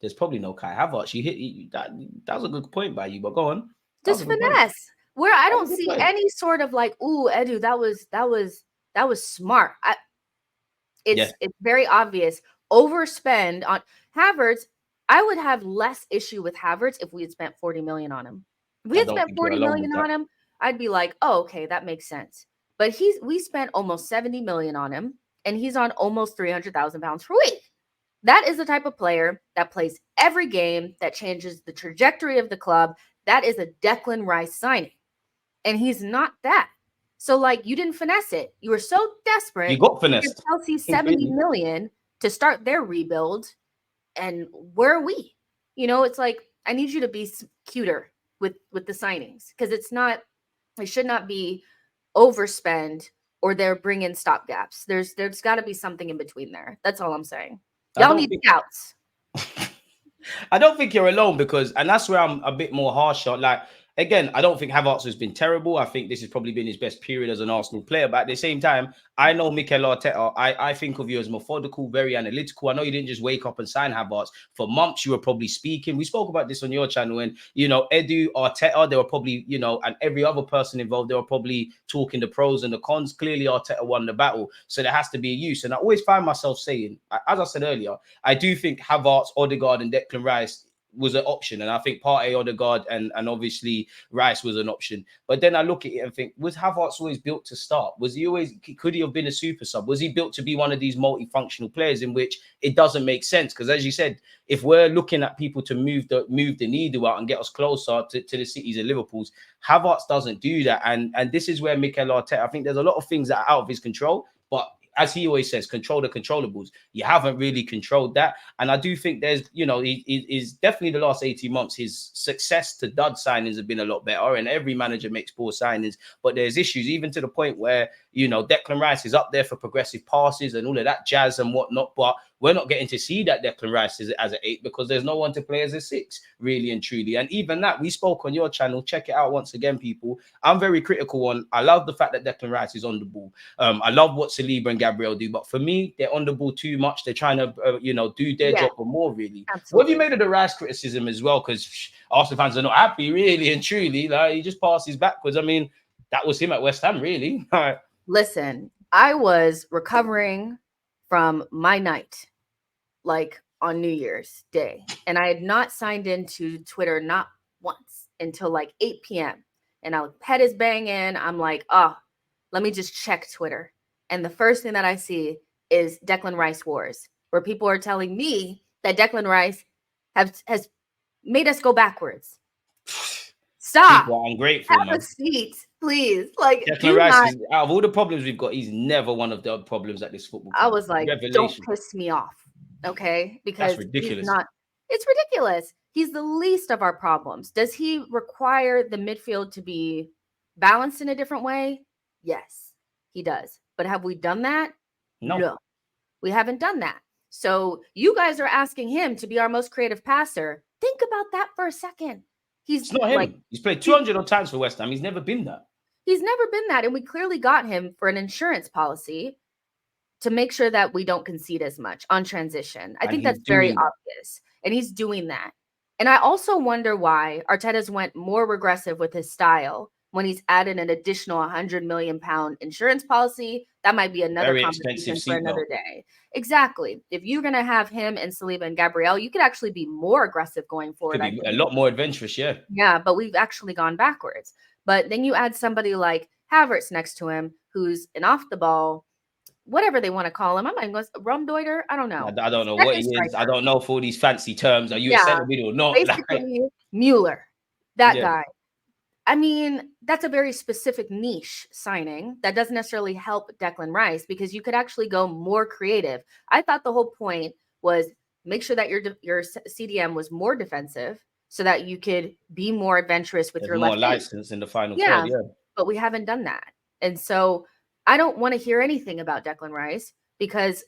there's probably no Kai Havertz. That was a good point by you, but go on. Just finesse. Where I don't see any sort of like, ooh, Edu, that was smart. It's very obvious. Overspend on Havertz. I would have less issue with Havertz if we had spent 40 million on him. If we had spent 40 million on him, I'd be like, oh, okay, that makes sense. But we spent almost 70 million on him, and he's on almost 300,000 pounds per week. That is the type of player that plays every game, that changes the trajectory of the club. That is a Declan Rice signing. And he's not that. So, like, you didn't finesse it. You were so desperate. You got finessed. Chelsea 70 million to start their rebuild. And where are we? You know, it's like, I need you to be cuter with the signings. Because it should not be overspend or they're bringing stopgaps. There's got to be something in between there. That's all I'm saying. Y'all need scouts. I don't think you're alone and that's where I'm a bit more harsh on. Like, again, I don't think Havertz has been terrible. I think this has probably been his best period as an Arsenal player. But at the same time, I know Mikel Arteta. I think of you as methodical, very analytical. I know you didn't just wake up and sign Havertz. For months, you were probably speaking. We spoke about this on your channel. And, Edu, Arteta, they were probably, and every other person involved, they were probably talking the pros and the cons. Clearly, Arteta won the battle. So there has to be a use. And I always find myself saying, as I said earlier, I do think Havertz, Odegaard and Declan Rice was an option, and I think Partey, Odegaard, and obviously Rice was an option. But then I look at it and think, was Havertz always built to start? Could he have been a super sub? Was he built to be one of these multifunctional players in which it doesn't make sense? Because as you said, if we're looking at people to move the needle out and get us closer to the cities and Liverpool's, Havertz doesn't do that. And this is where Mikel Arteta, I think there's a lot of things that are out of his control, but as he always says, control the controllables. You haven't really controlled that. And I do think there's, he is definitely the last 18 months, his success to dud signings have been a lot better. And every manager makes poor signings, but there's issues even to the point where, Declan Rice is up there for progressive passes and all of that jazz and whatnot. But we're not getting to see that Declan Rice as an 8 because there's no one to play as a 6, really and truly. And even that, we spoke on your channel. Check it out once again, people. I'm very critical on. I love the fact that Declan Rice is on the ball. I love what Saliba and Gabriel do, but for me, they're on the ball too much. They're trying to, do their job or more, really. Absolutely. What have you made of the Rice criticism as well? Because Arsenal fans are not happy, really and truly. Like, he just passes backwards. I mean, that was him at West Ham, really. Listen, I was recovering from my night, like on New Year's Day, and I had not signed into Twitter not once until like 8 p.m. And our head is banging. I'm like, let me just check Twitter. And the first thing that I see is Declan Rice wars, where people are telling me that Declan Rice has made us go backwards. Stop. People are ungrateful, Have man. a seat, please. Like, Declan Rice, out of all the problems we've got, he's never one of the problems at this football club. I was like, don't piss me off, okay? Because that's ridiculous. It's ridiculous. He's the least of our problems. Does he require the midfield to be balanced in a different way? Yes, he does. But have we done that? No, we haven't done that. So you guys are asking him to be our most creative passer. Think about that for a second. It's not him. He's played 200 odd times for West Ham. He's never been that. He's never been that. And we clearly got him for an insurance policy to make sure that we don't concede as much on transition. I think that's very obvious. And he's doing that. And I also wonder why Arteta's went more regressive with his style when he's added an additional £100 million insurance policy. That might be another very conversation for another day. Exactly. If you're going to have him and Saliba and Gabriel, you could actually be more aggressive going forward. Could be a lot more adventurous, yeah. Yeah, but we've actually gone backwards. But then you add somebody like Havertz next to him, who's an off the ball, whatever they want to call him. I'm going to go Rumdeuter. I don't know. I don't know what he is. I don't know for all these fancy terms. Are you a center mid or not? Basically, Mueller, that guy. I mean, that's a very specific niche signing that doesn't necessarily help Declan Rice because you could actually go more creative. I thought the whole point was make sure that your CDM was more defensive so that you could be more adventurous with your more left license in the final third. Yeah, but we haven't done that. And so I don't want to hear anything about Declan Rice because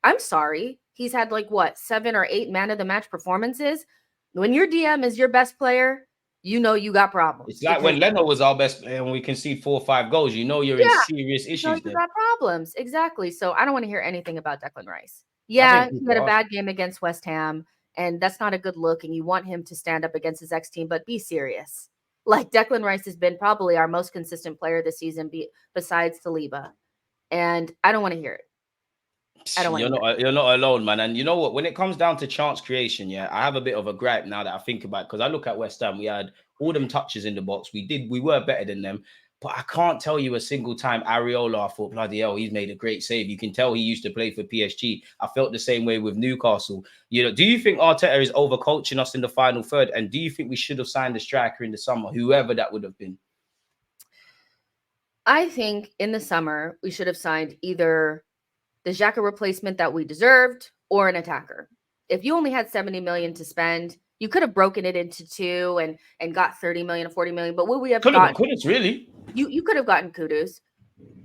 I'm sorry. He's had 7 or 8 man of the match performances. When your DM is your best player, you got problems. It's like when Leno was our best player and we concede 4 or 5 goals, you're in serious issues. You got problems. Exactly. So I don't want to hear anything about Declan Rice. Yeah, he had a bad game against West Ham, and that's not a good look. And you want him to stand up against his ex-team, but be serious. Declan Rice has been probably our most consistent player this season besides Saliba. And I don't want to hear it. You're not alone, man. And you know what? When it comes down to chance creation, I have a bit of a gripe now that I think about it because I look at West Ham. We had all them touches in the box. We were better than them. But I can't tell you a single time Areola, I thought, bloody hell, he's made a great save. You can tell he used to play for PSG. I felt the same way with Newcastle. Do you think Arteta is overcoaching us in the final third? And do you think we should have signed a striker in the summer, whoever that would have been? I think in the summer, we should have signed either the Xhaka replacement that we deserved or an attacker. If you only had 70 million to spend, you could have broken it into 2 and got 30 million or 40 million. But what we have gotten, really, you could have gotten Kudus,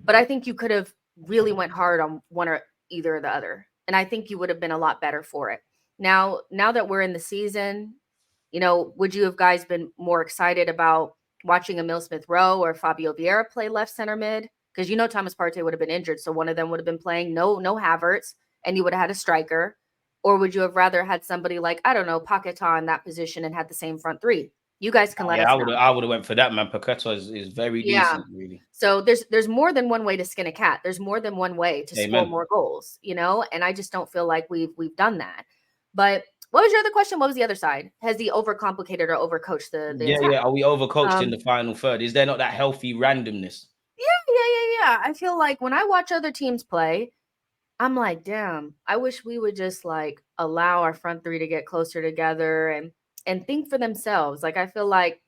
but I think you could have really went hard on one or either or the other. And I think you would have been a lot better for it. Now that we're in the season, would you have guys been more excited about watching Emil Smith Rowe or Fabio Vieira play left center mid? Because Thomas Partey would have been injured, so one of them would have been playing no Havertz, and you would have had a striker. Or would you have rather had somebody like, I don't know, Paquetá in that position and had the same front three? You guys can let us know. I would have went for that, man. Paquetá is very decent, really. So there's more than one way to skin a cat. There's more than one way to score more goals, and I just don't feel like we've done that. But what was your other question? What was the other side? Has he overcomplicated or overcoached the attack? Are we overcoached in the final third? Is there not that healthy randomness? Yeah. I feel like when I watch other teams play, I'm like, damn, I wish we would just allow our front three to get closer together and think for themselves. I feel like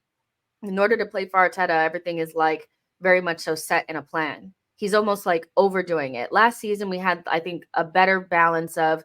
in order to play for Arteta, everything is very much so set in a plan. He's almost like overdoing it. Last season, we had, I think, a better balance of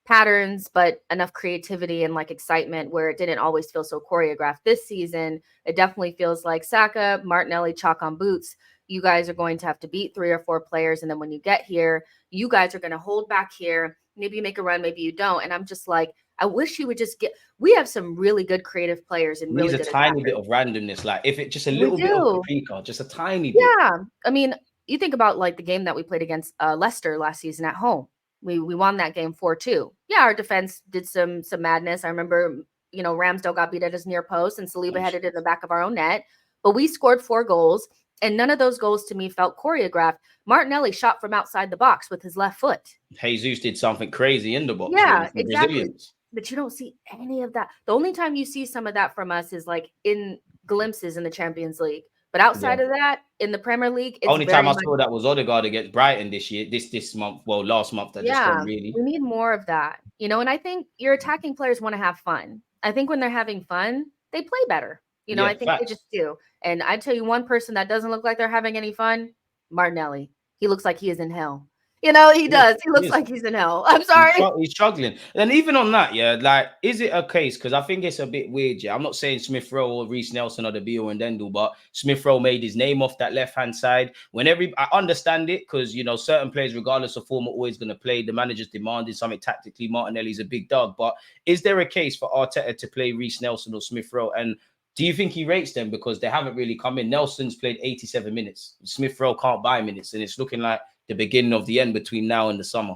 patterns, but enough creativity and like excitement where it didn't always feel so choreographed. This season, it definitely feels like Saka, Martinelli, chalk on boots. You guys are going to have to beat 3 or 4 players. And then when you get here, you guys are going to hold back here. Maybe you make a run, maybe you don't. And I'm just like, I wish you would just we have some really good creative players and really Needs good a tiny attackers. bit of randomness. Like if it just a We little bit of do. paprika, just a tiny bit. Yeah. I mean, you think about like the game that we played against Leicester last season at home. We won that game 4-2. Yeah, our defense did some madness. I remember, you know, Ramsdale got beat at his near post and Saliba had it in the back of our own net. But we scored 4 goals, and none of those goals to me felt choreographed. Martinelli shot from outside the box with his left foot. Jesus did something crazy in the box. Yeah, with the exactly. Brazilians. But you don't see any of that. The only time you see some of that from us is like in glimpses in the Champions League. But outside of that, in the Premier League, it's only time I much saw that was Odegaard against Brighton this year, this month. Well, last month that just gone, really. We need more of that, you know. And I think your attacking players want to have fun. I think when they're having fun, they play better. You know, I think they just do. And I tell you, one person that doesn't look like they're having any fun, Martinelli. He looks like he is in hell. You know, he does. He looks like he's in hell. I'm sorry. He's struggling. And even on that, yeah, like, is it a case? Because I think it's a bit weird, yeah. I'm not saying Smith Rowe or Reece Nelson are the be-all and end-all, but Smith Rowe made his name off that left-hand side. I understand it, because, you know, certain players, regardless of form, are always going to play. The manager's demanding something tactically. Martinelli's a big dog. But is there a case for Arteta to play Reece Nelson or Smith Rowe? And do you think he rates them because they haven't really come in? Nelson's played 87 minutes. Smith Rowe can't buy minutes, and it's looking like the beginning of the end between now and the summer.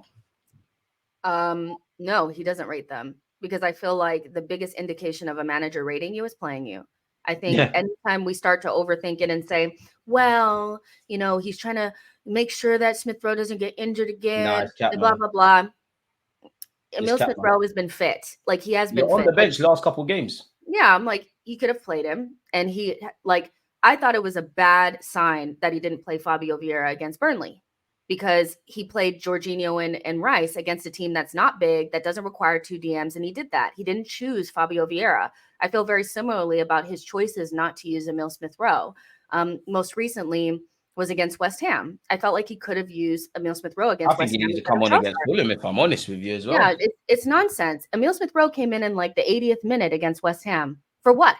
No, he doesn't rate them, because I feel like the biggest indication of a manager rating you is playing you. I think anytime we start to overthink it and say, well, you know, he's trying to make sure that Smith Rowe doesn't get injured again, blah, blah, blah. Emil Smith Rowe has been fit. Like, he has been fit. On the bench last couple games. Yeah, I'm like, he could have played him. And he, like, I thought it was a bad sign that he didn't play Fabio Vieira against Burnley, because he played Jorginho and Rice against a team that's not big, that doesn't require 2 DMs, and he did that. He didn't choose Fabio Vieira. I feel very similarly about his choices not to use Emil Smith Rowe. Most recently was against West Ham. I felt like he could have used Emil Smith Rowe against West Ham. I think he needs to come on against Fulham, if I'm honest with you as well. Yeah, it's nonsense. Emil Smith Rowe came in like the 80th minute against West Ham. For what?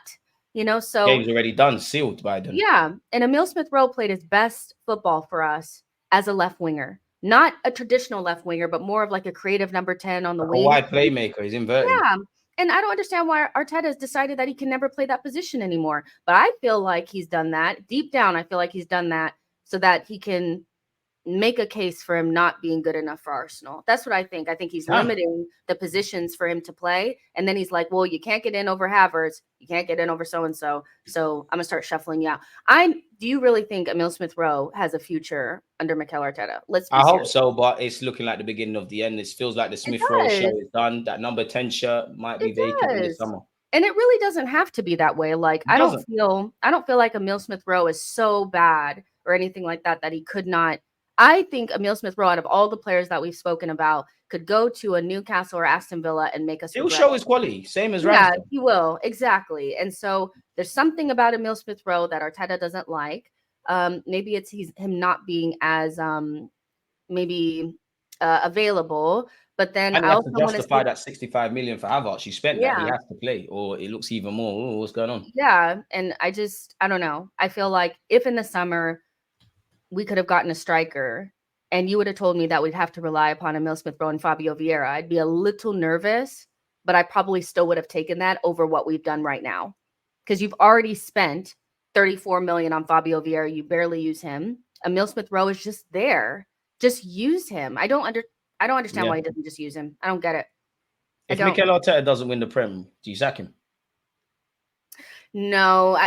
You know, so game's already done, sealed by them. Yeah, and Emil Smith Rowe played his best football for us as a left winger, not a traditional left winger, but more of like a creative number 10 on the wing. A wide playmaker. He's inverted. Yeah. And I don't understand why Arteta has decided that he can never play that position anymore. But I feel like he's done that. Deep down, I feel like he's done that so that he can make a case for him not being good enough for Arsenal. That's what I think. I think he's limiting the positions for him to play. And then he's like, well, you can't get in over Havertz. You can't get in over so-and-so. So I'm going to start shuffling you out. Do you really think Emil Smith Rowe has a future under Mikel Arteta? I hope so, but it's looking like the beginning of the end. It feels like the Smith Rowe show is done. That number 10 shirt might be vacant in the summer. And it really doesn't have to be that way. Like, I don't feel like Emil Smith Rowe is so bad or anything like that he could not. I think Emil Smith Rowe, out of all the players that we've spoken about, could go to a Newcastle or Aston Villa and make us. He'll show his quality, same as Ramsdale. Yeah, he will, exactly. And so there's something about Emil Smith Rowe that Arteta doesn't like. Maybe it's him not being as available. But then I also want to justify that 65 million for Havertz. You spent that, he has to play, or it looks even more. What's going on? Yeah, and I don't know. I feel like if in the summer we could have gotten a striker and you would have told me that we'd have to rely upon Emil Smith Rowe and Fabio Vieira, I'd be a little nervous, but I probably still would have taken that over what we've done right now. Because you've already spent 34 million on Fabio Vieira. You barely use him. Emil Smith Rowe is just there. Just use him. I don't understand why he doesn't just use him. I don't get it. If Mikel Arteta doesn't win the Prem, do you sack him? No,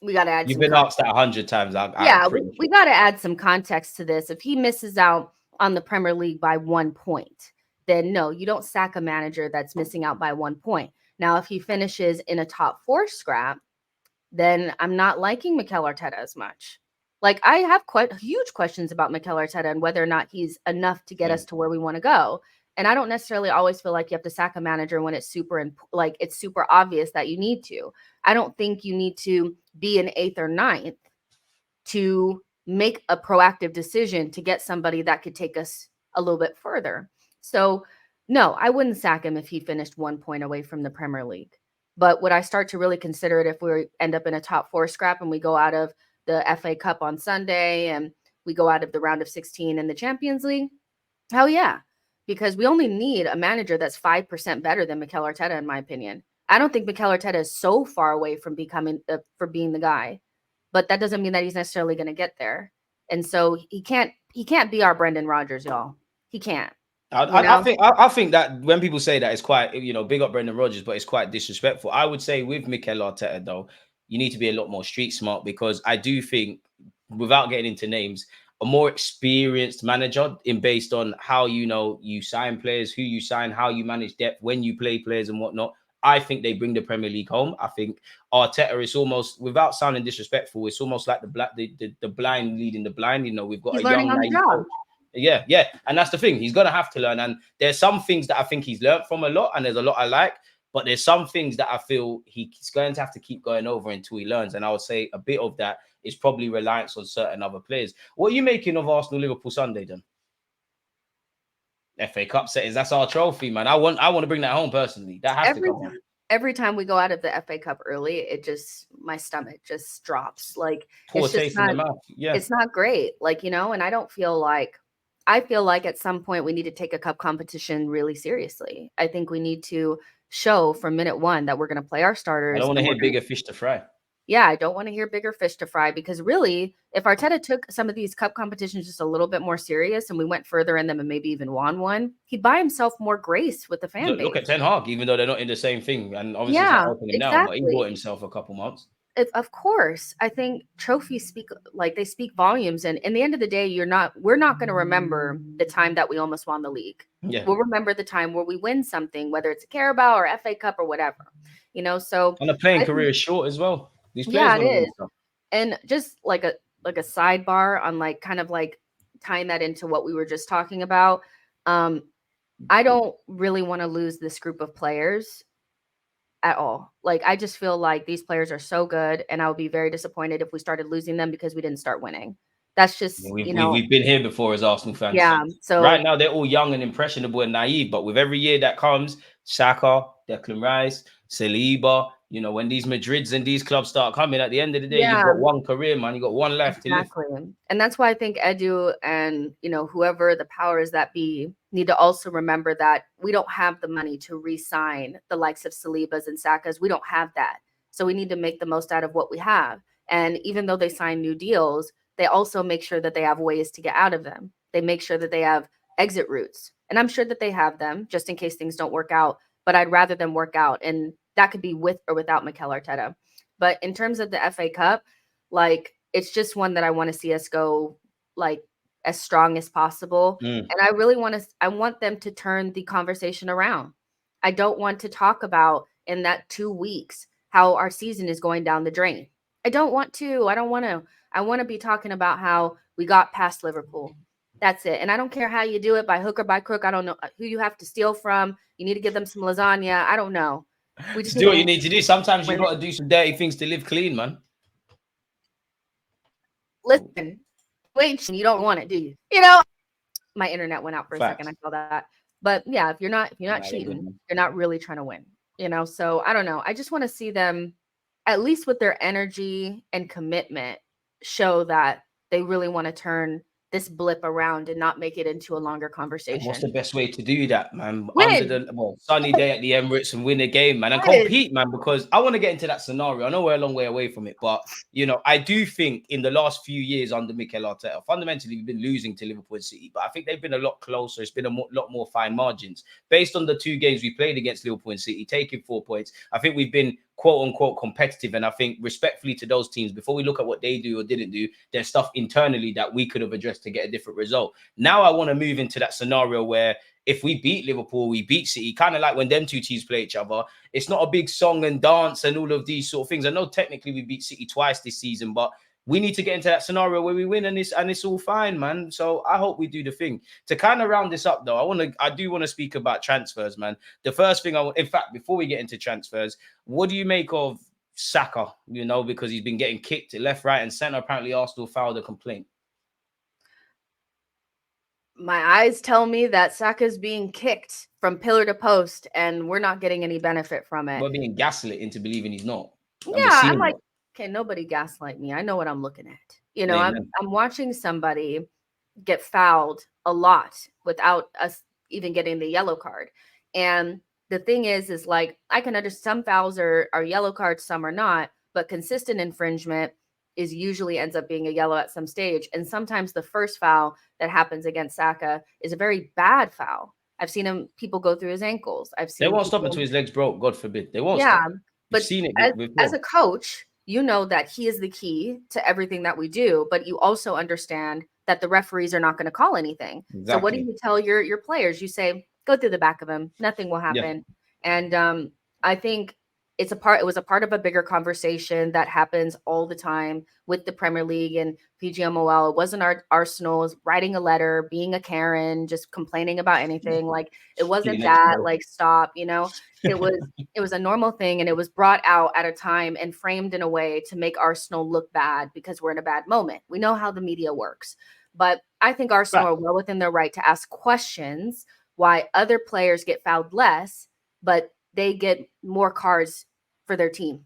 we got to add. You've been asked that 100 times. We got to add some context to this. If he misses out on the Premier League by 1 point, then no, you don't sack a manager that's missing out by 1 point. Now, if he finishes in a top 4 scrap, then I'm not liking Mikel Arteta as much. Like, I have quite huge questions about Mikel Arteta and whether or not he's enough to get us to where we want to go. And I don't necessarily always feel like you have to sack a manager when it's super obvious that you need to. I don't think you need to be in 8th or 9th to make a proactive decision to get somebody that could take us a little bit further. So no, I wouldn't sack him if he finished 1 point away from the Premier League. But would I start to really consider it if we end up in a top 4 scrap and we go out of the FA Cup on Sunday and we go out of the round of 16 in the Champions League? Hell yeah. Because we only need a manager that's 5% better than Mikel Arteta, in my opinion. I don't think Mikel Arteta is so far away from becoming for being the guy, but that doesn't mean that he's necessarily going to get there. And so he can't be our Brendan Rodgers, y'all. He can't. I think that when people say that, it's quite, big up Brendan Rodgers, but it's quite disrespectful. I would say with Mikel Arteta, though, you need to be a lot more street smart, because I do think, without getting into names, a more experienced manager based on how you sign players, who you sign, how you manage depth, when you play players and whatnot. I think they bring the Premier League home. I think Arteta is almost, without sounding disrespectful, it's almost like the blind leading the blind. We've got He's a young learning on the job. Yeah. And that's the thing. He's going to have to learn. And there's some things that I think he's learned from a lot, and there's a lot I like. But there's some things that I feel he's going to have to keep going over until he learns. And I would say a bit of that is probably reliance on certain other players. What are you making of Arsenal-Liverpool Sunday, then? FA Cup settings, that's our trophy, man. I want to bring that home personally. That has to come on. Every time we go out of the FA Cup early, my stomach just drops. Like, poor taste in the mouth. Yeah, it's not great. Like, and I don't feel like, I feel like at some point we need to take a cup competition really seriously. I think we need to show from minute one that we're going to play our starters. I don't want to hear bigger fish to fry. Yeah, I don't want to hear bigger fish to fry, because really, if Arteta took some of these cup competitions just a little bit more serious and we went further in them and maybe even won one, he'd buy himself more grace with the fan base. Look at Ten Hag, even though they're not in the same thing, and obviously it's not helping him now, but he bought himself a couple months. Of course, I think trophies speak volumes, and in the end of the day, we're not going to remember the time that we almost won the league. Yeah, we'll remember the time where we win something, whether it's a Carabao or FA Cup or whatever. So and the playing career is short as well. Yeah, it is. And just like a sidebar on kind of tying that into what we were just talking about. I don't really want to lose this group of players at all. I just feel like these players are so good, and I would be very disappointed if we started losing them because we didn't start winning. That's just, we've been here before as Arsenal fans. Yeah. So right now they're all young and impressionable and naive, but with every year that comes, Saka, Declan Rice, Saliba, when these Madrids and these clubs start coming, at the end of the day, you've got one career, man. You got one life to live. And that's why I think Edu and, whoever the powers that be need to also remember that we don't have the money to re-sign the likes of Salibas and Sakas. We don't have that. So we need to make the most out of what we have. And even though they sign new deals, they also make sure that they have ways to get out of them. They make sure that they have exit routes. And I'm sure that they have them just in case things don't work out. But I'd rather them work out. And that could be with or without Mikel Arteta. But in terms of the FA Cup, it's just one that I want to see us go as strong as possible. And I really I want them to turn the conversation around. I don't want to talk about in that 2 weeks how our season is going down the drain. I don't want to. I want to be talking about how we got past Liverpool. That's it. And I don't care how you do it, by hook or by crook. I don't know who you have to steal from. You need to give them some lasagna. I don't know. We just do what you need to do. Sometimes you got to do some dirty things to live clean, man. Listen, wait, you don't want it, do you? My internet went out for a second. I saw that. But yeah, if you're not cheating, you're not really trying to win. So I don't know. I just want to see them, at least with their energy and commitment, show that they really want to turn this blip around and not make it into a longer conversation. What's the best way to do that, man? Under the sunny day at the Emirates and win a game, man, and compete, man, because I want to get into that scenario. I know we're a long way away from it, but I do think in the last few years under Mikel Arteta, fundamentally we've been losing to Liverpool and City, but I think they've been a lot closer. It's been a lot more fine margins. Based on the 2 games we played against Liverpool and City, taking 4 points, I think we've been quote unquote competitive. And I think respectfully to those teams, before we look at what they do or didn't do, there's stuff internally that we could have addressed to get a different result. Now I want to move into that scenario where if we beat Liverpool, we beat City, kind of like when them two teams play each other, it's not a big song and dance and all of these sort of things. I know technically we beat City twice this season, but we need to get into that scenario where we win and it's all fine, man. So I hope we do the thing. To kind of round this up, though, I do want to speak about transfers, man. The first thing in fact, before we get into transfers, what do you make of Saka? Because he's been getting kicked left, right, and centre. Apparently, Arsenal filed a complaint. My eyes tell me that Saka's being kicked from pillar to post, and we're not getting any benefit from it. We're being gaslit into believing he's not. And we're Yeah, I'm seeing like, it. okay, nobody gaslight me. I know what I'm looking at. You know, Amen. I'm watching somebody get fouled a lot without us even getting the yellow card. And the thing is like, I can understand some fouls are yellow cards, some are not, but consistent infringement is usually ends up being a yellow at some stage. And sometimes the first foul that happens against Saka is a very bad foul. I've seen people go through his ankles. I've seen They won't stop people, until his legs broke. God forbid. They won't yeah, stop. You've but seen it as before. a coach, you know that he is the key to everything that we do, but you also understand that the referees are not going to call anything. Exactly. So what do you tell your players? You say, go through the back of him. Nothing will happen. Yeah. And I think it was a part of a bigger conversation that happens all the time with the Premier League and PGMOL. It wasn't Arsenal's writing a letter, being a Karen, just complaining about anything. Like, it wasn't that, like, stop, you know. It was a normal thing, and it was brought out at a time and framed in a way to make Arsenal look bad because we're in a bad moment. We know how the media works. But I think Arsenal are well within their right to ask questions why other players get fouled less, but they get more cards for their team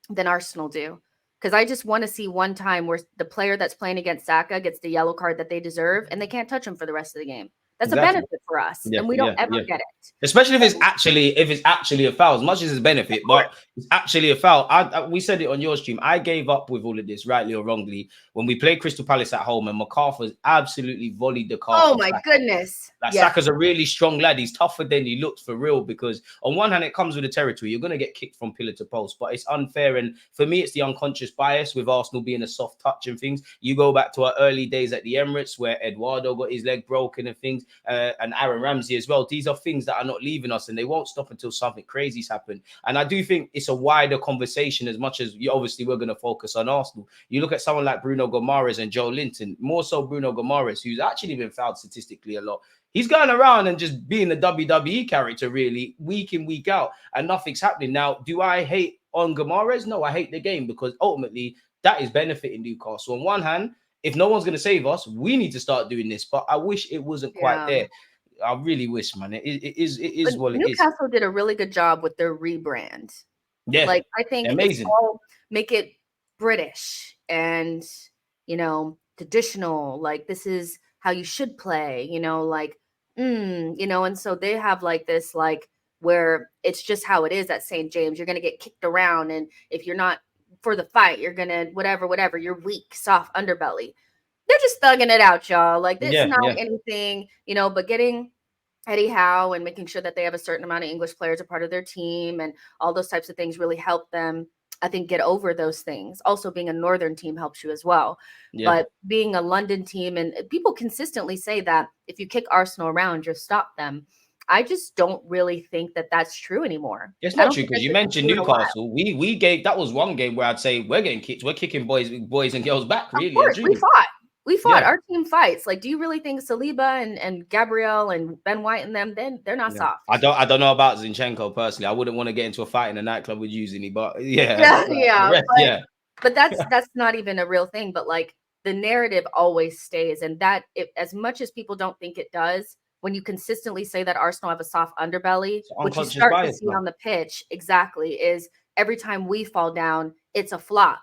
than Arsenal do. Because I just want to see one time where the player that's playing against Saka gets the yellow card that they deserve and they can't touch him for the rest of the game. That's a benefit for us, and we don't ever get it. Especially if it's actually a foul, as much as it's benefit, but it's actually a foul. We said it on your stream. I gave up with all of this, rightly or wrongly, when we played Crystal Palace at home and MacArthur's absolutely volleyed the car. Oh my goodness. Like, Saka's a really strong lad. He's tougher than he looks, for real, because on one hand, it comes with the territory. You're going to get kicked from pillar to post, but it's unfair. And for me, it's the unconscious bias with Arsenal being a soft touch and things. You go back to our early days at the Emirates where Eduardo got his leg broken and things, and Aaron Ramsey as well. These are things that are not leaving us, and they won't stop until something crazy's happened. And I do think it's a wider conversation, as much as obviously we're going to focus on Arsenal. You look at someone like Bruno Gomares and Joe Linton, more so Bruno Gomares, who's actually been fouled statistically a lot. He's going around and just being the WWE character, really, week in, week out, and nothing's happening. Now, do I hate on Gomares? No, I hate the game, because ultimately that is benefiting Newcastle. On one hand, if no one's going to save us, we need to start doing this. But I wish it wasn't quite there. I really wish, man. It is what it is. Newcastle did a really good job with their rebrand. Yeah, like, I think amazing. It's all make it British and, you know, traditional. Like, this is how you should play, you know, like, you know. And so they have like this, like, where it's just how it is at St. James. You're going to get kicked around, and if you're not for the fight, you're going to whatever, you're weak, soft underbelly. They're just thugging it out, y'all. Like, it's not anything, you know, but getting Eddie Howe and making sure that they have a certain amount of English players a part of their team and all those types of things really help them, I think, get over those things. Also, being a Northern team helps you as well. But being a London team, and people consistently say that if you kick Arsenal around, you'll stop them. I just don't really think that that's true anymore. It's not true, because you mentioned Newcastle. We gave, that was one game where I'd say we're getting kicked. We're kicking boys and girls back. Really, of course, we fought. Our team fights. Like, do you really think Saliba and Gabriel and Ben White and them, then they're not soft? I don't know about Zinchenko personally. I wouldn't want to get into a fight in a nightclub with you, Zinni, but but that's not even a real thing. But like, the narrative always stays, and that as much as people don't think it does, when you consistently say that Arsenal have a soft underbelly, which you start to see on the pitch, is every time we fall down, it's a flop.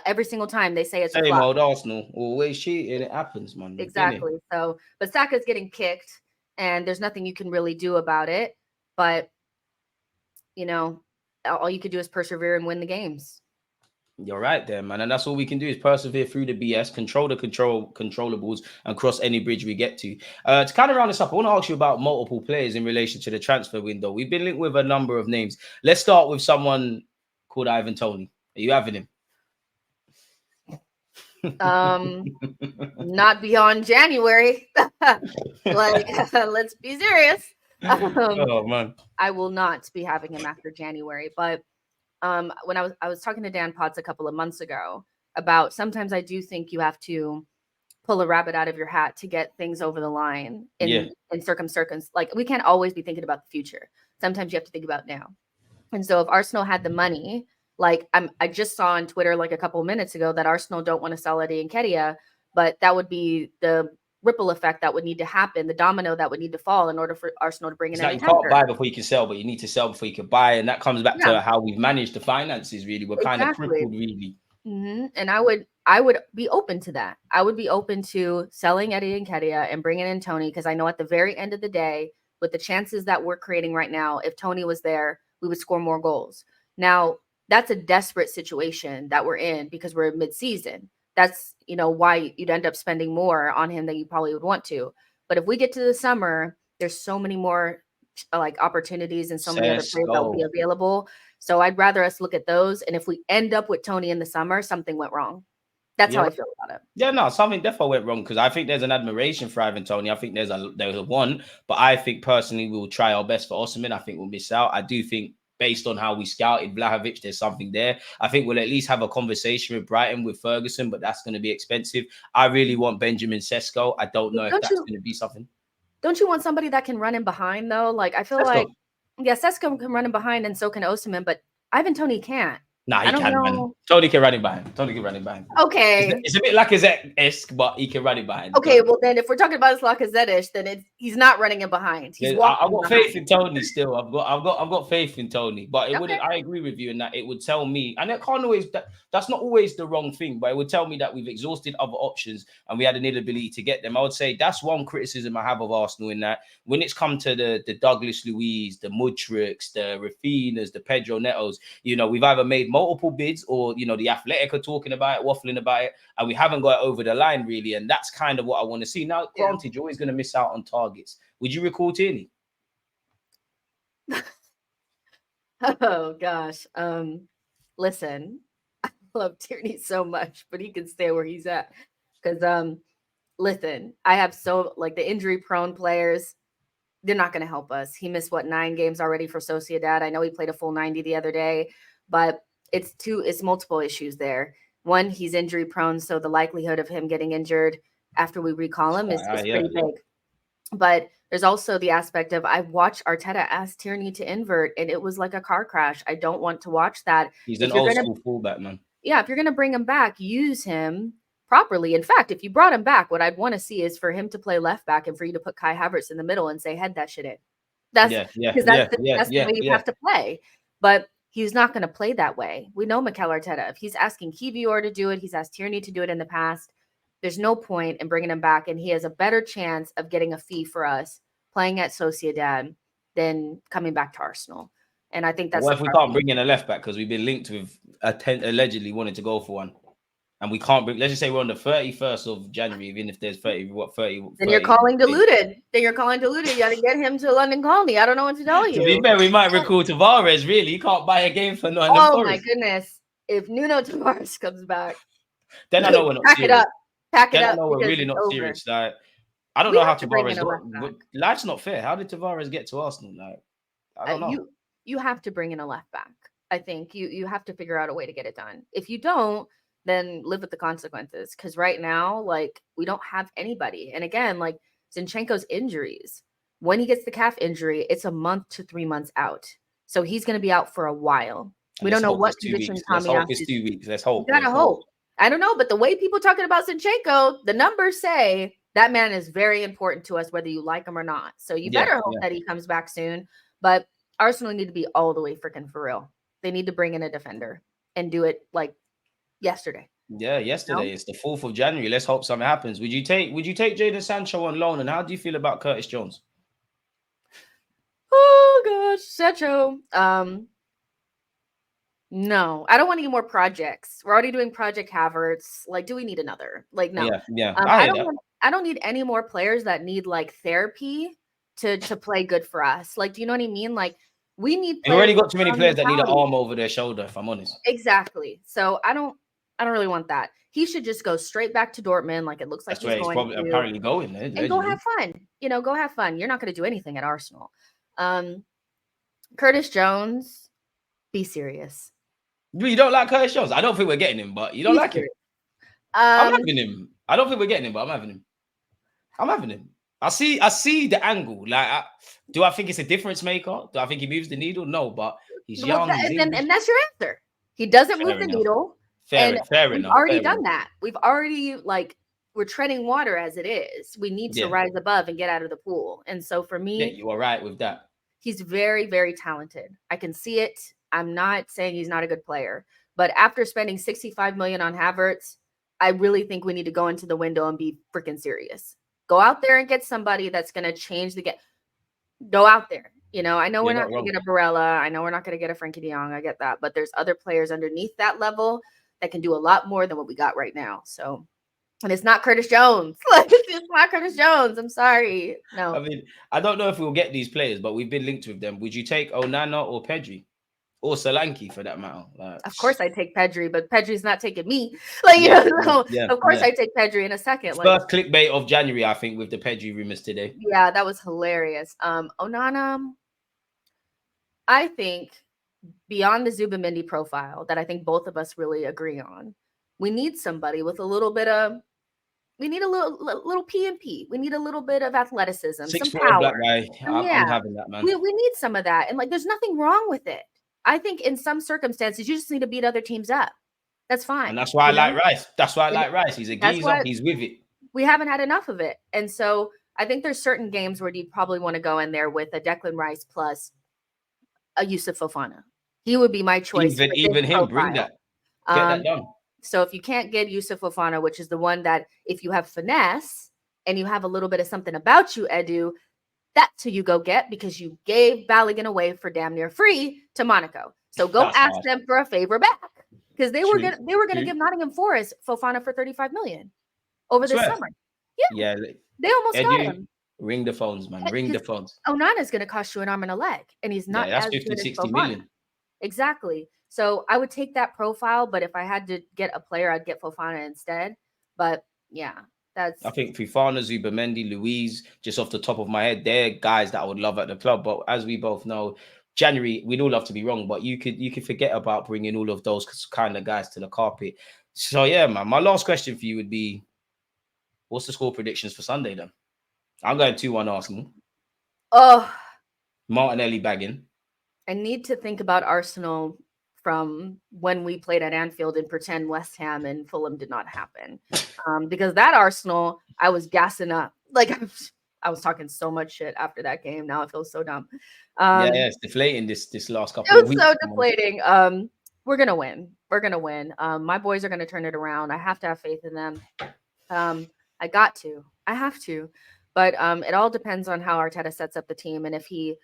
Every single time they say it's same old Arsenal, always cheating. It happens, man. Exactly. So, but Saka's getting kicked, and there's nothing you can really do about it. But, you know, all you could do is persevere and win the games. You're right there, man. And that's all we can do, is persevere through the BS, control the controllables, and cross any bridge we get to. To kind of round this up, I want to ask you about multiple players in relation to the transfer window. We've been linked with a number of names. Let's start with someone called Ivan Toney. Are you having him? Not beyond January. Like, let's be serious. Oh man, I will not be having him after January. But when I was talking to Dan Potts a couple of months ago about, sometimes I do think you have to pull a rabbit out of your hat to get things over the line in circumstances. Like, we can't always be thinking about the future. Sometimes you have to think about now. And so if Arsenal had the money, like, I just saw on Twitter like a couple of minutes ago that Arsenal don't want to sell Eddie Nketiah, but that would be the ripple effect that would need to happen, the domino that would need to fall in order for Arsenal to bring in It's an like you can't attender. buy before you can sell, but you need to sell before you can buy. And that comes back Yeah. to how we've managed the finances, really. We're kind of Exactly. crippled, really. And I would be open to that. I would be open to selling Eddie Nketiah and bringing in Toney, because I know at the very end of the day, with the chances that we're creating right now, if Toney was there, we would score more goals. Now, that's a desperate situation that we're in because we're mid-season. That's, why you'd end up spending more on him than you probably would want to. But if we get to the summer, there's so many more like opportunities and so many other players that will be available. So I'd rather us look at those. And if we end up with Toney in the summer, something went wrong. That's how I feel about it. Yeah, no, something definitely went wrong, because I think there's an admiration for Ivan Toney. I think there's a one, but I think personally we'll try our best for Osimhen. I think we'll miss out. I do think, based on how we scouted Vlahovic, there's something there. I think we'll at least have a conversation with Brighton, with Ferguson, but that's going to be expensive. I really want Benjamin Sesko. I don't know if that's going to be something. Don't you want somebody that can run in behind, though? Like, I feel like, Sesko can run in behind and so can Osimhen, but Ivan Toney can't. Nah, he can run. Tony can run it behind. Tony can run it behind. Okay. It's a bit Lacazette-esque, but he can run it behind. Okay, well then, if we're talking about Lacazette-ish, then he's not running it behind. He's walking. I've got faith in Tony still. I've got faith in Tony, but it wouldn't. I agree with you in that it would tell me, and it can't always. That's not always the wrong thing, but it would tell me that we've exhausted other options and we had an inability to get them. I would say that's one criticism I have of Arsenal, in that when it's come to the Douglas Luiz, the Mudryks, the Rafinhas, the Pedro Netos, we've either made multiple bids, or the Athletic are talking about it, waffling about it, and we haven't got it over the line, really. And that's kind of what I want to see. Now, granted, you're always going to miss out on targets. Would you recall Tierney? Oh gosh. Listen, I love Tierney so much, but he can stay where he's at. Because listen, I have the injury prone players, they're not going to help us. He missed 9 games already for Sociedad. I know he played a full 90 the other day, but it's multiple issues there. One, he's injury prone, so the likelihood of him getting injured after we recall him is pretty big. But there's also the aspect of, I watched Arteta ask Tierney to invert, and it was like a car crash. I don't want to watch that. He's an old school fullback, man. Yeah, if you're going to bring him back, use him properly. In fact, if you brought him back, what I'd want to see is for him to play left back and for you to put Kai Havertz in the middle and say, head that shit in. That's the way you have to play. But he's not going to play that way. We know Mikel Arteta. If he's asking Kivior to do it, he's asked Tierney to do it in the past. There's no point in bringing him back, and he has a better chance of getting a fee for us playing at Sociedad than coming back to Arsenal. And I think that's. What if we can't bring in a left back because we've been linked with allegedly wanting to go for one, and we can't bring? Let's just say we're on the 31st of January, even if there's 30. Then you're calling Deluded. You got to get him to London Colony. I don't know what to tell you. To be fair, we might recall Tavares. Really, you can't buy a game for no. Oh my goodness! If Nuno Tavares comes back, then I know we're not pack serious. Pack it up. I know we're really not serious. Like, I don't know how Tavares. Life's not fair. How did Tavares get to Arsenal? Like, I don't know. You have to bring in a left back. I think you have to figure out a way to get it done. If you don't, then live with the consequences. Because right now, we don't have anybody. And again, Zinchenko's injuries. When he gets the calf injury, it's a month to 3 months out. So he's going to be out for a while. We don't know what condition Tommy has. It's 2 weeks. Let's hope. You gotta hope. I don't know, but the way people talking about Zinchenko, the numbers say that man is very important to us, whether you like him or not. So you better hope that he comes back soon. But Arsenal need to be all the way freaking for real. They need to bring in a defender and do it yesterday. Yeah, yesterday. It's the 4th of January. Let's hope something happens. Would you take Jadon Sancho on loan? And how do you feel about Curtis Jones? Oh gosh, Sancho. No, I don't want any more projects. We're already doing Project Havertz. Do we need another? No. Yeah. I don't need any more players that need therapy to play good for us. Do you know what I mean? We need. We've already got too many players that need an arm over their shoulder, if I'm honest. Exactly. So I don't really want that. He should just go straight back to Dortmund. It looks like he's going to. Apparently going there. And go have fun. Go have fun. You're not going to do anything at Arsenal. Curtis Jones, be serious. You don't like Curtis Jones? I don't think we're getting him, but you don't like him. I'm having him. I don't think we're getting him, but I'm having him. I see the angle. Do I think it's a difference maker? Do I think he moves the needle? No, but he's young. And that's your answer. He doesn't move the needle. Fair enough. We've already done that. We've already we're treading water as it is. We need to rise above and get out of the pool. And so for me, you are right with that. He's very, very talented. I can see it. I'm not saying he's not a good player, but after spending 65 million on Havertz, I really think we need to go into the window and be freaking serious. Go out there and get somebody that's going to change the game. Go out there. You know, I know we're not going to get a Barella. I know we're not going to get a Frankie de Jong. I get that. But there's other players underneath that level that can do a lot more than what we got right now. So, and it's not Curtis Jones. It's not Curtis Jones. I'm sorry. No. I mean, I don't know if we'll get these players, but we've been linked with them. Would you take Onana or Pedri? Or Solanke, for that matter? Of course I take Pedri, but Pedri's not taking me. Of course I take Pedri in a second. First clickbait of January, I think, with the Pedri rumors today. Yeah, that was hilarious. Onana, I think beyond the Zubamendi profile that I think both of us really agree on, we need somebody with a little bit of, we need a little P&P. We need a little bit of athleticism, some power. Black guy. I'm having that, man. We need some of that. And there's nothing wrong with it. I think in some circumstances, you just need to beat other teams up. That's fine. And that's why I like Rice. That's why I like Rice. He's a geezer. He's with it. We haven't had enough of it. And so I think there's certain games where you'd probably want to go in there with a Declan Rice plus a Yusuf Fofana. He would be my choice. Even him, bring that. Get that done. So if you can't get Yusuf Fofana, which is the one that if you have finesse and you have a little bit of something about you, Edu, that's who you go get because you gave Balogun away for damn near free to Monaco. So go ask them for a favor back because they were gonna give Nottingham Forest Fofana for 35 million over this summer. Yeah, they almost got him. Ring the phones, man. Ring the phones. Onana's gonna cost you an arm and a leg, and he's not. That's as 50, good 60 as million. Exactly. So I would take that profile, but if I had to get a player, I'd get Fofana instead. But yeah. I think Fofana, Zubamendi, Luiz, just off the top of my head, they're guys that I would love at the club. But as we both know, January, we'd all love to be wrong, but you could forget about bringing all of those kind of guys to the carpet. So yeah, man, my last question for you would be, what's the score predictions for Sunday then? I'm going 2-1 Arsenal. Oh, Martinelli bagging. I need to think about Arsenal from when we played at Anfield and pretend West Ham and Fulham did not happen. Because that Arsenal, I was gassing up. I was talking so much shit after that game. Now I feel so dumb. It's deflating this last couple of weeks. It was so deflating. We're going to win. We're going to win. My boys are going to turn it around. I have to have faith in them. I got to. I have to. But it all depends on how Arteta sets up the team and if he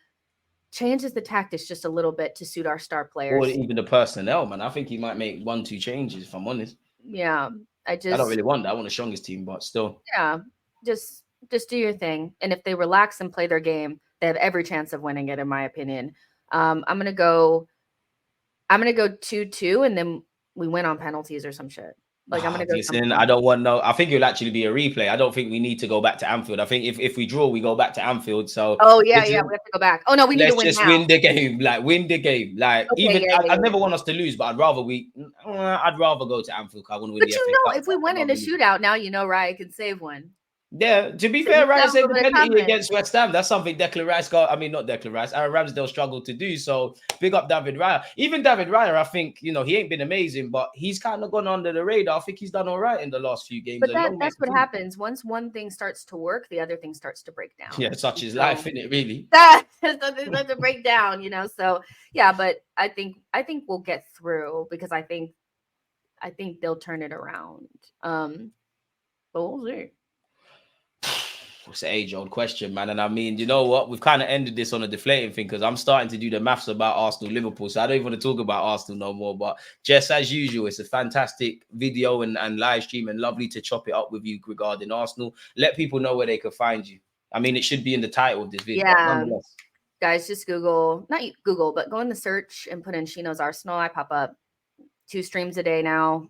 changes the tactics just a little bit to suit our star players. Or even the personnel, man. I think he might make 1-2 changes, if I'm honest. Yeah. I don't really want that. I want the strongest team, but still. Yeah. Just do your thing. And if they relax and play their game, they have every chance of winning it, in my opinion. I'm gonna go 2-2, and then we win on penalties or some shit. I'm gonna go. Listen, I don't want I think it'll actually be a replay. I don't think we need to go back to Anfield. I think if we draw, we go back to Anfield. So we have to go back. Oh no, we need to win. Let's just win the game. Win the game. I never want us to lose, but I'd rather go to Anfield. I wouldn't win the FA Cup. If we win in a shootout now, Ryan can save one. Yeah, to be fair, Rice saved the penalty against West Ham. That's something Declan Rice not Declan Rice, Aaron Ramsdale struggled to do. So big up David Raya. Even David Raya, I think, he ain't been amazing, but he's kind of gone under the radar. I think he's done all right in the last few games. But that's what happens. Once one thing starts to work, the other thing starts to break down. Yeah, such is life, isn't it, really? Something starts to break down, So yeah, but I think we'll get through because I think they'll turn it around. But we'll see. It's an age-old question, man. And I mean, you know what? We've kind of ended this on a deflating thing because I'm starting to do the maths about Arsenal, Liverpool. So I don't even want to talk about Arsenal no more. But just as usual, it's a fantastic video and live stream and lovely to chop it up with you regarding Arsenal. Let people know where they can find you. I mean, it should be in the title of this video. Yeah. Guys, just not Google, but go in the search and put in Shino's Arsenal. I pop up 2 streams a day now.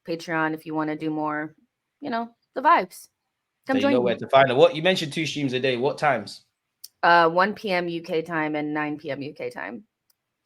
Patreon if you want to do more, the vibes. So you know where to find it. What you mentioned 2 streams a day. What times? 1 p.m. UK time and 9 p.m. UK time.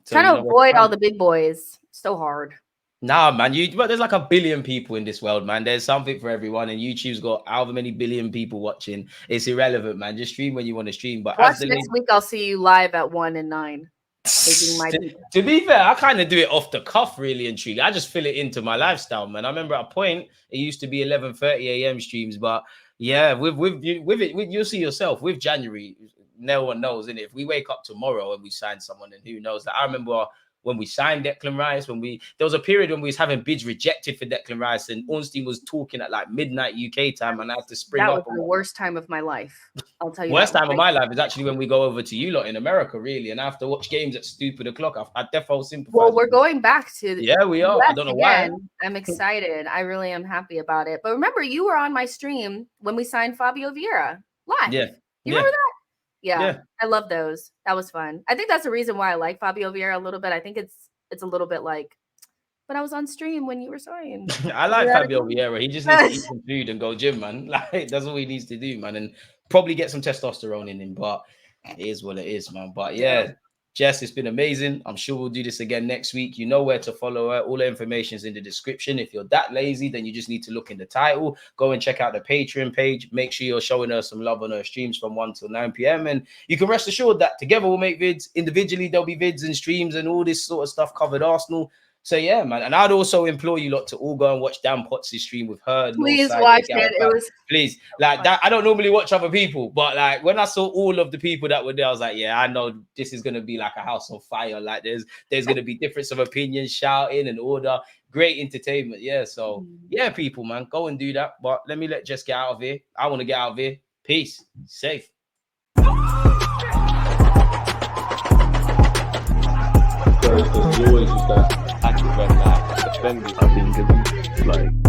So trying to avoid all the big boys. So hard. Nah, man. There's like 1 billion people in this world, man. There's something for everyone, and YouTube's got however many billion people watching. It's irrelevant, man. Just stream when you want to stream. But next week, I'll see you live at 1 and 9. taking my people. To be fair, I kind of do it off the cuff, really and truly. I just fill it into my lifestyle, man. I remember at a point it used to be 11:30 a.m. streams, but yeah, with it, you'll see yourself with January. No one knows, innit? If we wake up tomorrow and we sign someone, then who knows? Like, I remember when we signed Declan Rice, there was a period when we was having bids rejected for Declan Rice, and Ornstein was talking at like midnight UK time, and I had to spring up. That was the worst time of my life. I'll tell you. Worst time of my life is actually when we go over to you lot in America, really, and I have to watch games at stupid o'clock. I definitely sympathize. Well, we're going back to yeah, we are. I don't know why. I'm excited. I really am happy about it. But remember, you were on my stream when we signed Fabio Vieira live. Yeah, you remember that? Yeah, I love those. That was fun. I think that's the reason why I like Fabio Vieira a little bit. I think it's a little bit like, but I was on stream when you were saying. I like Fabio Vieira. He just needs to eat some food and go gym, man. Like, that's all he needs to do, man. And probably get some testosterone in him. But it is what it is, man. But yeah, Jess, it's been amazing. I'm sure we'll do this again next week. You know where to follow her. All the information is in the description. If you're that lazy, then you just need to look in the title. Go and check out the Patreon page. Make sure you're showing her some love on her streams from 1 till 9 p.m. And you can rest assured that together we'll make vids. Individually, there'll be vids and streams and all this sort of stuff covered Arsenal. So yeah, man. And I'd also implore you lot to all go and watch Dan Potts' stream with her. Please watch it. It was please. Like that. I don't normally watch other people, but like when I saw all of the people that were there, I was like, yeah, I know this is gonna be like a house on fire. Like there's gonna be difference of opinion, shouting and order. Great entertainment. Yeah. So yeah, people, man, go and do that. But let Jess get out of here. I want to get out of here. Peace. Safe. There's always just that active and that defending. I think it's like